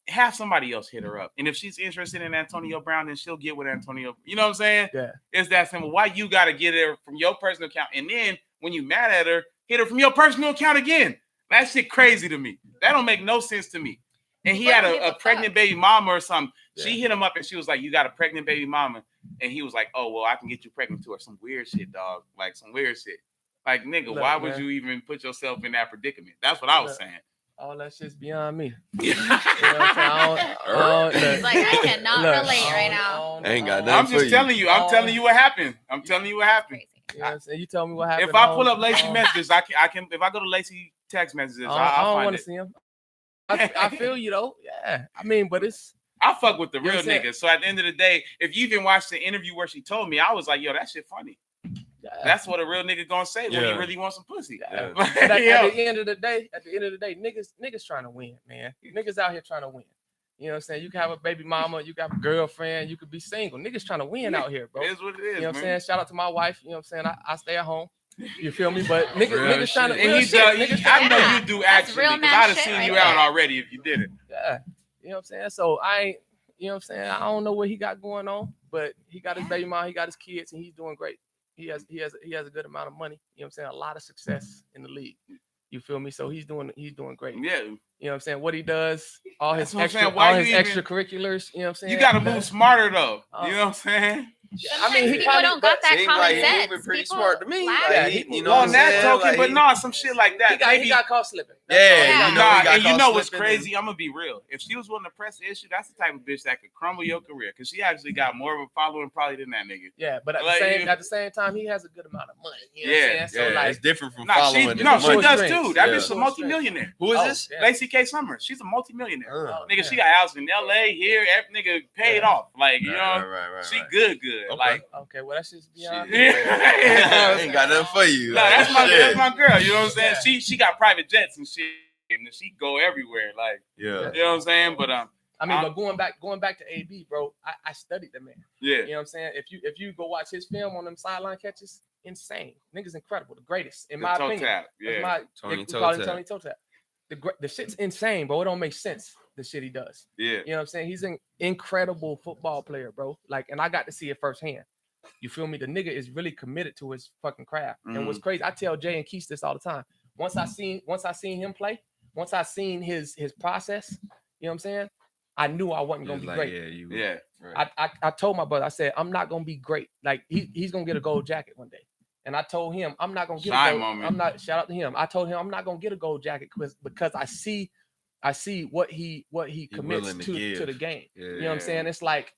have somebody else hit her up? And if she's interested in Antonio Brown, then she'll get with Antonio. You know what I'm saying? Yeah. It's that simple. Why you gotta get her from your personal account, and then when you mad at her, hit her from your personal account again? That shit crazy to me. That don't make no sense to me. And he had a pregnant baby mama or something. Yeah. She hit him up and she was like, you got a pregnant baby mama. And he was like, oh, well, I can get you pregnant to her. Some weird shit, dog. Like some weird shit. Like, nigga, why would you even put yourself in that predicament? That's what I was saying. All that shit's beyond me. You know what I'm saying? Like, I cannot relate right now. I ain't got nothing. I'm just telling you. I'm telling you what happened. I'm telling you what happened. You know what I'm saying? You tell me what happened. If I pull up Lacey messages, I can. If I go to Lacey text messages, I don't want to see him. I feel you though. Yeah. I mean, but I fuck with the real niggas. So at the end of the day, if you even watched the interview where she told me, I was like, yo, that shit funny. Yeah. That's what a real nigga gonna say when he really wants some pussy. Yeah. At the end of the day, niggas trying to win, man. Niggas out here trying to win. You know what I'm saying? You can have a baby mama, you can have a girlfriend, you could be single. Niggas trying to win out here, bro. It is what it is. You know what I'm saying? Shout out to my wife. You know what I'm saying? I stay at home. You feel me? But niggas trying to. I know you do actually because I'd have seen you out already if you didn't. Yeah. You know what I'm saying? So I ain't. You know what I'm saying? I don't know what he got going on, but he got his baby mom, he got his kids, and he's doing great. He has a good amount of money. You know what I'm saying? A lot of success in the league. You feel me? So he's doing great. Yeah. You know what I'm saying? What he does, all his extracurriculars, you know what I'm saying? You gotta move smarter though. You know what I'm saying? I mean, people don't got that common sense. Moving pretty smart to me. You know on that token, but no, some shit like that. He got caught slipping. And you know what's crazy? I'm gonna be real. If she was willing to press the issue, that's the type of bitch that could crumble your career. Because she actually got more of a following probably than that nigga. Yeah, but at the same time, he has a good amount of money. You know what I'm saying? So it's different from following. She does too. That bitch is a multimillionaire. Who is this? Lacey K. Summers. She's a multimillionaire. Nigga, she got a house in LA here. Every nigga paid off. Like, you know, she good. Like, okay, well, that's just beyond. I ain't got nothing for you. No, that's my girl. You know what I'm saying? She got private jets and shit, and she go everywhere. Like, you know what I'm saying? But I mean, but going back to AB, bro, I studied the man. Yeah, you know what I'm saying? If you go watch his film on them sideline catches, insane. Nigga's incredible, the greatest in my opinion. Tap. Yeah, Tony Toe Tap. The shit's insane, bro. It don't make sense. the shit he does. Yeah. You know what I'm saying? He's an incredible football player, bro. Like, and I got to see it firsthand. You feel me? The nigga is really committed to his fucking craft. And what's crazy, I tell Jay and Keith this all the time. Once I seen him play, once I seen his process, you know what I'm saying? I knew I wasn't gonna be great. Yeah. Right. I told my brother, I said, I'm not gonna be great. Like he's gonna get a gold jacket one day. And I told him I'm not gonna get a gold. Shout out to him. I told him I'm not gonna get a gold jacket because I see what he commits to the game. Yeah. You know what I'm saying? It's like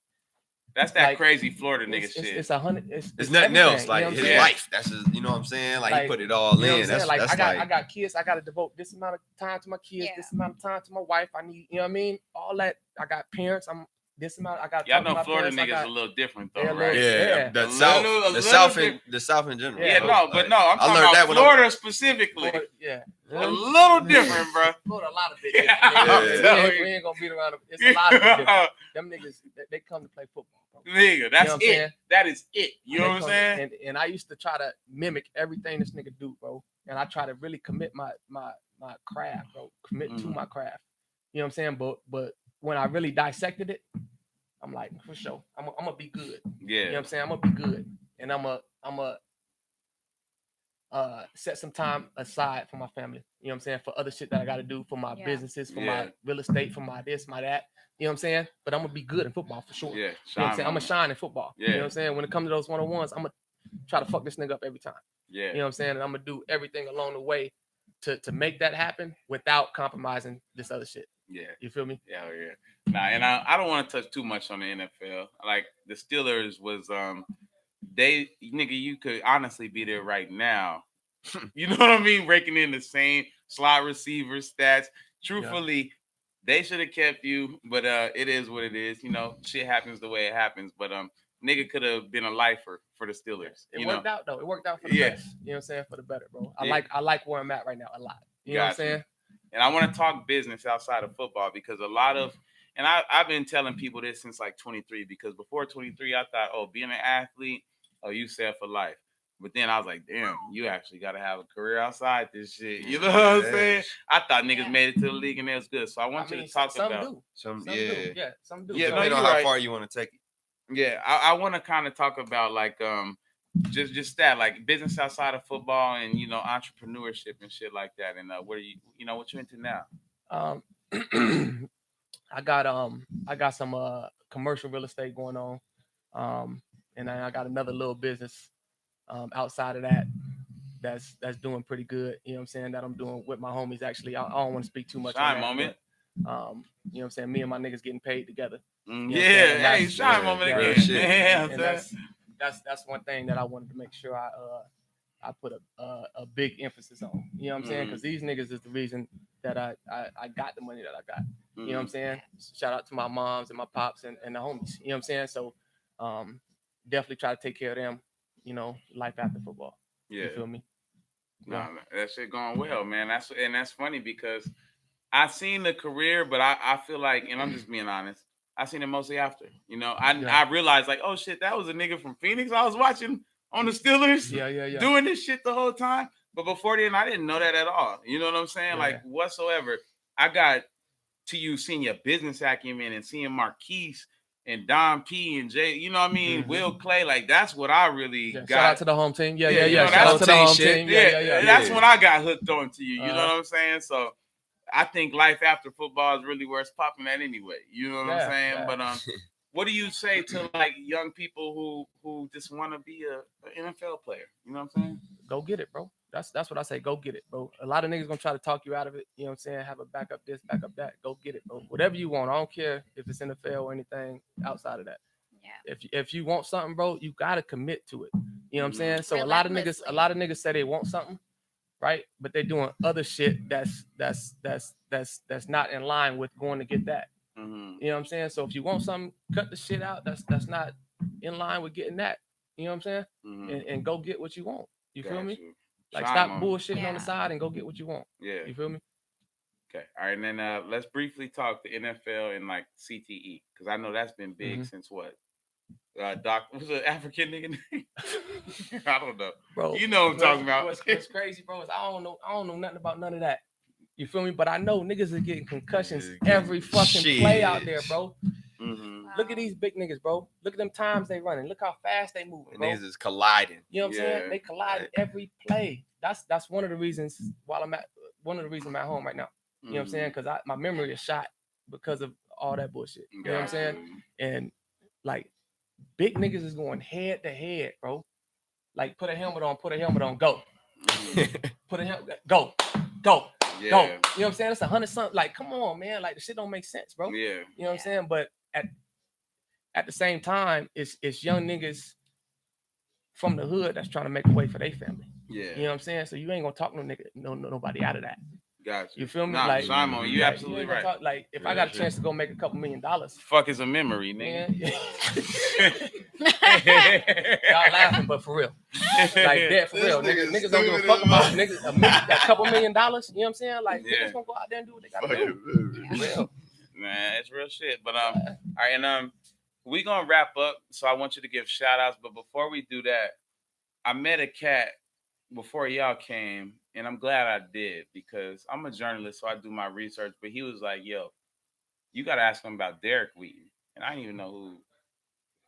that's that crazy Florida nigga shit. It's 100. It's nothing else. Like you know his life. That's just, you know what I'm saying? Like he put it all you know in. That's like that's I got kids. I gotta devote this amount of time to my kids, this amount of time to my wife. I need, you know what I mean? All that. I got parents. I'm this amount. I got. Y'all know Florida niggas a little different though, right? Yeah. The South in general. Yeah, no, but no, I'm talking about Florida specifically. Yeah. A little different, bro. Florida, a lot of it. We ain't gonna beat around. It's a lot of different. Them niggas, they come to play football, bro. Nigga, that's you know it. That is it. You know what I'm saying? And I used to try to mimic everything this nigga do, bro. And I try to really commit my craft, bro. Commit to my craft. You know what I'm saying? But when I really dissected it, I'm like, for sure, I'm gonna be good. Yeah. You know what I'm saying? I'm gonna be good, and I'm a set some time aside for my family. You know what I'm saying? For other shit that I got to do for my businesses, for my real estate, for my this, my that. You know what I'm saying? But I'm gonna be good in football for sure. Yeah. You know what I'm saying? I'm gonna shine in football. Yeah. You know what I'm saying? When it comes to those one-on-ones, I'm gonna try to fuck this nigga up every time. Yeah. You know what I'm saying? And I'm gonna do everything along the way to make that happen without compromising this other shit. Yeah. You feel me? Yeah. Nah, and I don't want to touch too much on the NFL. Like the Steelers was you could honestly be there right now. You know what I mean? Raking in the same slot receiver stats. Truthfully, they should have kept you, but it is what it is. You know, shit happens the way it happens. But nigga could have been a lifer for the Steelers. It worked out though. It worked out for the best. You know what I'm saying? For the better, bro. I like where I'm at right now a lot. You know what I'm saying? And I want to talk business outside of football because a lot of, and I've been telling people this since like 23, because before 23, I thought, oh, being an athlete, you set for life. But then I was like, damn, you actually got to have a career outside this shit. You know what I'm saying? I thought niggas made it to the league and it was good. So I want you to talk about. Some do. Some do. Yeah, depending on how far you want to take it. Yeah, I want to kind of talk about like just that, like business outside of football and entrepreneurship and shit like that. And what are what you into now? I got some commercial real estate going on, and then I got another little business outside of that that's doing pretty good. You know what I'm saying? That I'm doing with my homies. Actually, I don't want to speak too much on that. Moment. But, you know what I'm saying? Me and my niggas getting paid together. Hey, shine moment again. And that's one thing that I wanted to make sure I put a big emphasis on. You know what I'm saying? Because these niggas is the reason that I got the money that I got. You know what I'm saying? Shout out to my moms and my pops and the homies. You know what I'm saying? So definitely try to take care of them, life after football. Yeah. You feel me? No, that shit going well, man. That's funny because I seen the career, but I feel like, and I'm just being honest, I seen it mostly after. I realized like, oh shit, that was a nigga from Phoenix I was watching on the Steelers. Yeah. Doing this shit the whole time. But before then, I didn't know that at all. You know what I'm saying? Yeah. Like whatsoever. I got to you seeing your business acumen and seeing Marquise and Don P and Jay, you know what I mean? Will Clay, like that's what I really got. Shout out to the home team. Yeah. Shout out to the home team. Yeah. That's when I got hooked onto you. You know what I'm saying? So I think life after football is really where it's popping at anyway. You know what I'm saying? Yeah. But what do you say to like young people who just want to be an NFL player? You know what I'm saying? Go get it, bro. That's what I say. Go get it, bro. A lot of niggas gonna try to talk you out of it. You know what I'm saying? Have a backup this, backup that. Go get it, bro. Whatever you want. I don't care if it's NFL or anything outside of that. Yeah. If you want something, bro, you gotta commit to it. You know what I'm saying? So a lot of niggas say they want something, right? But they're doing other shit that's not in line with going to get that. Mm-hmm. You know what I'm saying? So if you want something, cut the shit out that's not in line with getting that. You know what I'm saying? Mm-hmm. And go get what you want. You feel me? Like Shine stop on bullshitting on the side and go get what you want. Yeah. You feel me? Okay. All right. And then let's briefly talk the NFL and like CTE, because I know that's been big since what? Doc was an African nigga name. I don't know, bro. You know what I'm talking about. What's crazy, bro, is I don't know nothing about none of that. You feel me? But I know niggas are getting concussions Yeah, every fucking play out there, shit. bro. Mhm. Look at these big niggas, bro. Look at them times they running. Look how fast they moving, And bro. niggas is colliding. You know what I'm saying? Yeah. They collide every play. That's one of the reasons I'm at home right now. You know what I'm saying? Because my memory is shot because of all that bullshit. You know what I'm saying? And like big niggas is going head to head, bro. Like put a helmet on, go. Put a helmet, go. Go. Yeah. Go. You know what I'm saying? It's 100 something. Like, come on, man. Like the shit don't make sense, bro. Yeah. You know what I'm saying? But at the same time, it's young niggas from the hood that's trying to make a way for their family. Yeah. You know what I'm saying? So you ain't gonna talk nobody out of that. Gotcha. You feel me? Nah, like Simon, you absolutely ain't gonna right. talk, like if Yeah, I got a shit. chance to go make a couple $1 million, Fuck is a memory, nigga. man. Y'all laughing, but for real. Like that for real. Niggas don't give a fuck about niggas a couple $1 million. You know what I'm saying? Like niggas gonna go out there and do what they gotta do. Real. Man, it's real shit. But all right, and we gonna wrap up. So I want you to give shout outs. But before we do that, I met a cat before y'all came, and I'm glad I did because I'm a journalist, so I do my research. But he was like, "Yo, you gotta ask him about Derek Wheaton," and I didn't even know who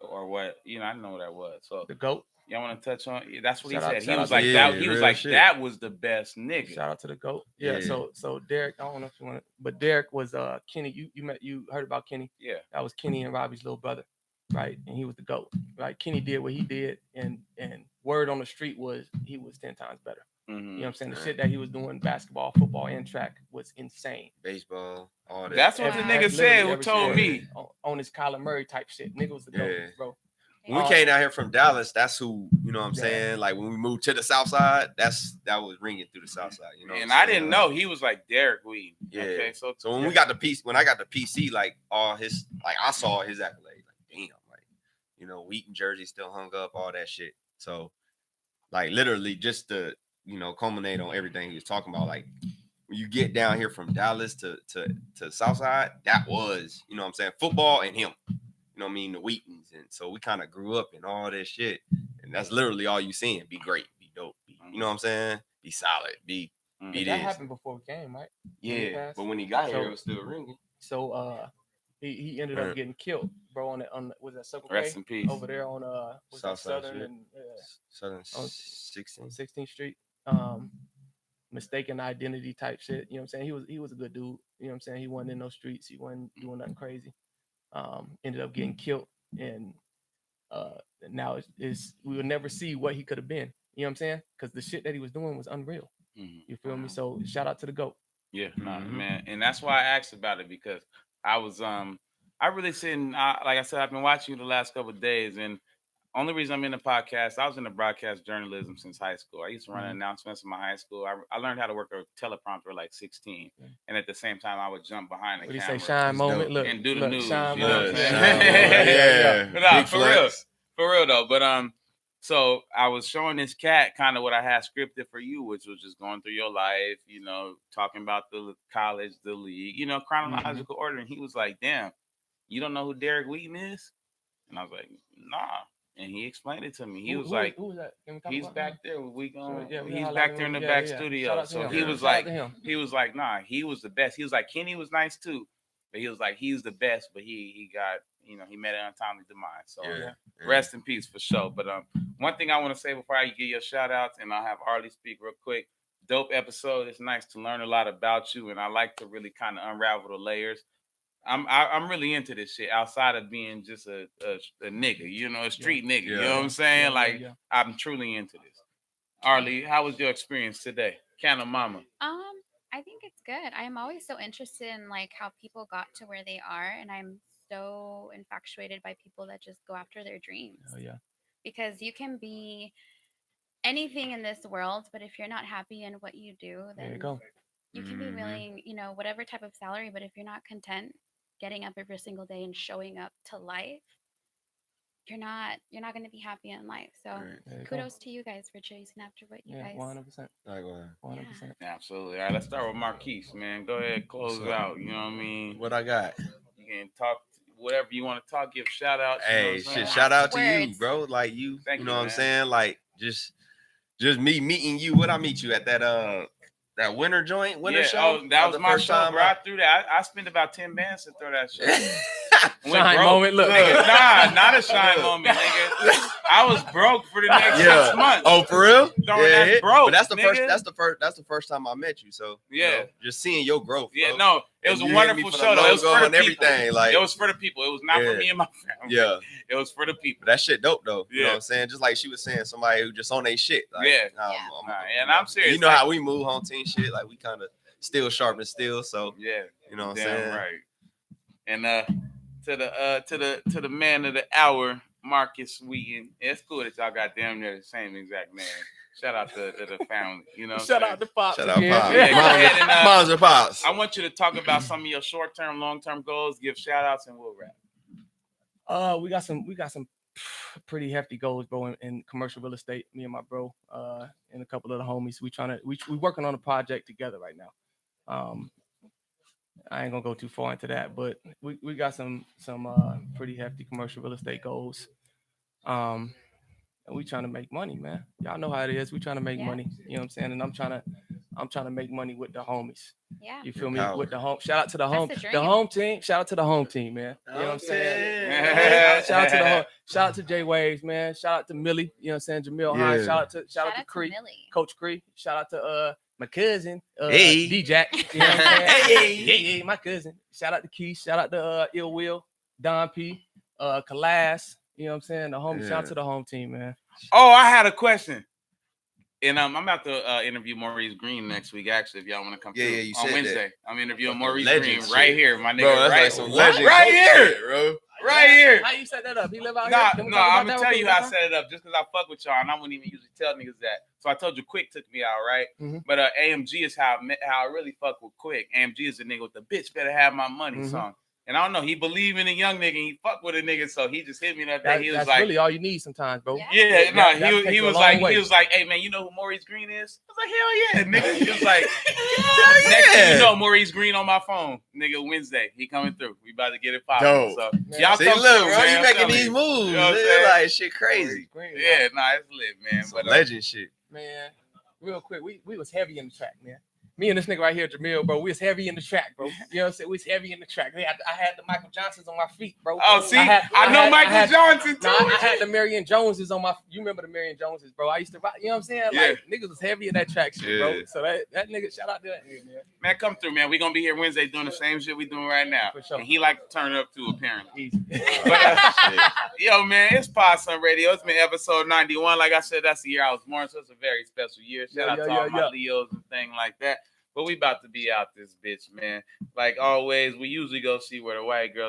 or what. You know, I didn't know what that was. So The GOAT. y'all want to touch on? That's what Shout he out- said. shout He out was to like Derek. that. Yeah, He was real like shit. that was the best nigga. Shout out to the GOAT. Yeah. Yeah. So Derek, I don't know if you want to, but Derek was Kenny. You heard about Kenny? Yeah. That was Kenny and Robbie's little brother, right? And he was the GOAT. Right? Kenny did what he did, and word on the street was he was 10 times better. Mhm. You know what I'm saying? The Right. shit that he was doing, basketball, football, and track was insane. Baseball, all that. That's what the Wow. nigga That's said. literally Who every told sport. me? On his Kyler Murray type shit. Nigga was the GOAT, Yeah. bro. When we came down here from Dallas, that's who, you know what I'm Yeah. saying? Like when we moved to the South Side, that was ringing through the South Side, you know. And what I'm I saying? didn't Like, know he was like Derek Wheaton. Yeah. Okay, so when I got the PC, like all his, like I saw his accolades, like damn, like you know, Wheaton jersey still hung up, all that shit. So, like literally, just to culminate on everything he was talking about, like when you get down here from Dallas to Southside, that was, you know what I'm saying, football and him. You know what I mean, the Wheatons, and so we kind of grew up in all this shit, and that's literally all you seeing. Be great, be dope, you know what I'm saying, be solid, be That this. happened before we came, right? Yeah, but when he got here, So- it was still ringing. So he ended up getting killed, bro. On was that Circle rest K in peace. over there on was that Southside Southern Street. and Southern on 16. 16th Street. Mistaken identity type shit. You know what I'm saying? He was a good dude. You know what I'm saying? He wasn't in those streets. He wasn't doing nothing crazy. Ended up getting killed, and now it's we will never see what he could have been. You know what I'm saying? Because the shit that he was doing was unreal. Mhm. You feel me? So shout out to the GOAT. Yeah, nah, Mhm. man, and that's why I asked about it because I was I really sitting like I said, I've been watching you the last couple of days, and only reason I'm in the podcast, I was in the broadcast journalism since high school. I used to run announcements in my high school. I learned how to work a teleprompter at like 16, and at the same time, I would jump behind the What do you camera say? Shine moment. dope. Look and do the look, news. Shine You know what I'm moment. saying? Yeah. But nah, Big for flex. real though. But so I was showing this cat kind of what I had scripted for you, which was just going through your life, you know, talking about the college, the league, you know, chronological order. And he was like, "Damn, you don't know who Derek Wheaton is?" And I was like, "Nah." And he explained it to me. He was like, who was that? Can we talk "He's about back him? there. We going. Yeah, we He's highlighted back there in him. the Yeah, back yeah. Shout studio." out to So him. he was Shout out like, to him. he was like, "Nah, he was the best." He was like, "Kenny was nice too, but he was like, he's the best." But he got, you know, he met an untimely demise. So Yeah. rest in peace for sure. But one thing I want to say before I give your shout outs, and I'll have Arlie speak real quick. Dope episode. It's nice to learn a lot about you, and I like to really kind of unravel the layers. I'm really into this shit outside of being just a nigga, you know, a street nigga. You know what I'm saying? Yeah. I'm truly into this. Arlie, how was your experience today? Can of Mama. I think it's good. I'm always so interested in like how people got to where they are, and I'm so infatuated by people that just go after their dreams. Oh yeah. Because you can be anything in this world, but if you're not happy in what you do, There you then go. you can be willing, you know, whatever type of salary, but if you're not content getting up every single day and showing up to life, you're not going to be happy in life. So There you go. kudos to you guys for chasing after what you guys 100%. 100%. Absolutely. All right, let's start with Marquise, man. Go ahead, close What's up? out. You know what I mean? What I got? You can talk whatever you want to talk, give shout outs. You know Hey, what I'm saying? shit! Shout out to you, Words. bro. Like Thank you you, know what I'm man. saying? Like just me meeting you. What I meet you at that that winter joint, winter Yeah, show. that was the my first show, time bro. I threw that. I spent about 10 bands to throw that show. Went Shine broke. moment, look. Nigga, nah, not a shine moment, nigga. I was broke for the next 6 months. Oh, for real? Throwing that broke. But that's the nigga. That's the first time I met you. So Yeah, you know, just seeing your growth. Yeah, bro. no, it was And a you hit me wonderful for the show. Though. It was logo for the and people. everything. Like it was for the people. It was not for Yeah. me and my family. yeah, It was for the people. but that shit dope though. You know Yeah. what I'm saying? Just like she was saying, somebody who just on their shit. Like, Yeah. And I'm serious. You know like, how we move home team shit. Like we kind of still sharp and still. So yeah, you know what I'm damn saying? right. And to the man of the hour, Markus Wheaton. It's cool that y'all got damn near the same exact name. Shout out to the family. You know. Shout out to Pops. Shout out again. Pops. Yeah, go ahead and, Moms and Pops. I want you to talk about some of your short-term, long-term goals. Give shout-outs and we'll wrap. We got some pretty hefty goals, bro, in commercial real estate. Me and my bro, and a couple of the homies. We working on a project together right now. I ain't gonna go too far into that, but we got some pretty hefty commercial real estate goals. And we trying to make money, man. Y'all know how it is. We trying to make money. You know what I'm saying? And I'm trying to make money with the homies. Yeah. You feel me? Power. With the home. Shout out to the That's home. the The home team. Shout out to the home team, man. You know what I'm saying? Shout out to the home. Shout out to Jay Waves, man. Shout out to Millie. You know what I'm saying? Jamil Hines. Shout out to Cree. Coach Cree. Shout out to my cousin, D-Jack. You know what I'm saying? Hey, my cousin. Shout out to Keith. Shout out to Ill Will, Don P, Kalas. You know what I'm saying? The home. Shout out to the home team, man. Oh, I had a question. And I'm about to interview Maurice Green next week, actually, if y'all want to come through. You on said Wednesday. that. I'm interviewing Fucking Maurice legend Green right shit. here, my nigga. Bro, that's right, like some legend right here, shit, bro. right here. How you set that up? He live out No, here? Can we talk I'm about gonna that tell real you quick, how I bro? set it up, just because I fuck with y'all, and I wouldn't even usually tell niggas that. So I told you, Quick took me out, right? Mhm. But AMG is how I really fuck with Quick. AMG is the nigga with the bitch better have my money song. And I don't know, he believe in a young nigga, and he fuck with a nigga, so he just hit me that day. He was That's like, really all you need sometimes, bro. yeah, no, he was like, way. hey man, you know who Maurice Green is? I was like, hell yeah, nigga. He was like, next thing you know, Maurice Green on my phone, nigga. Wednesday, he coming through. We about to get it popping. Dope. So Man. y'all See, come look, through, bro, man. you I'm making telling these you. moves. You know what I'm It's saying? like shit crazy. Yeah, nah, it's lit, man. Some But legend shit. Man, real quick, we was heavy in the track, man. Me and this nigga right here, Jamil, bro, we was heavy in the track, bro. You know what I'm saying? We was heavy in the track. I had the Michael Johnsons on my feet, bro. oh, see, I know Michael Johnson too. No, I had the Marion Joneses on my. You remember the Marion Joneses, bro? I used to, you know what I'm saying? Yeah. Like niggas was heavy in that track shit, bro. Yeah. So that nigga, shout out to that nigga, man. Man, come through, man. We gonna be here Wednesday doing the same shit we doing right now. For sure. And he like to turn up too, apparently. Easy. Yo, man, it's Possum Radio. It's been episode 91. Like I said, that's the year I was born, so it's a very special year. Shout out to all my Leos and things like that. But we about to be out this bitch, man. Like always, we usually go see where the white girls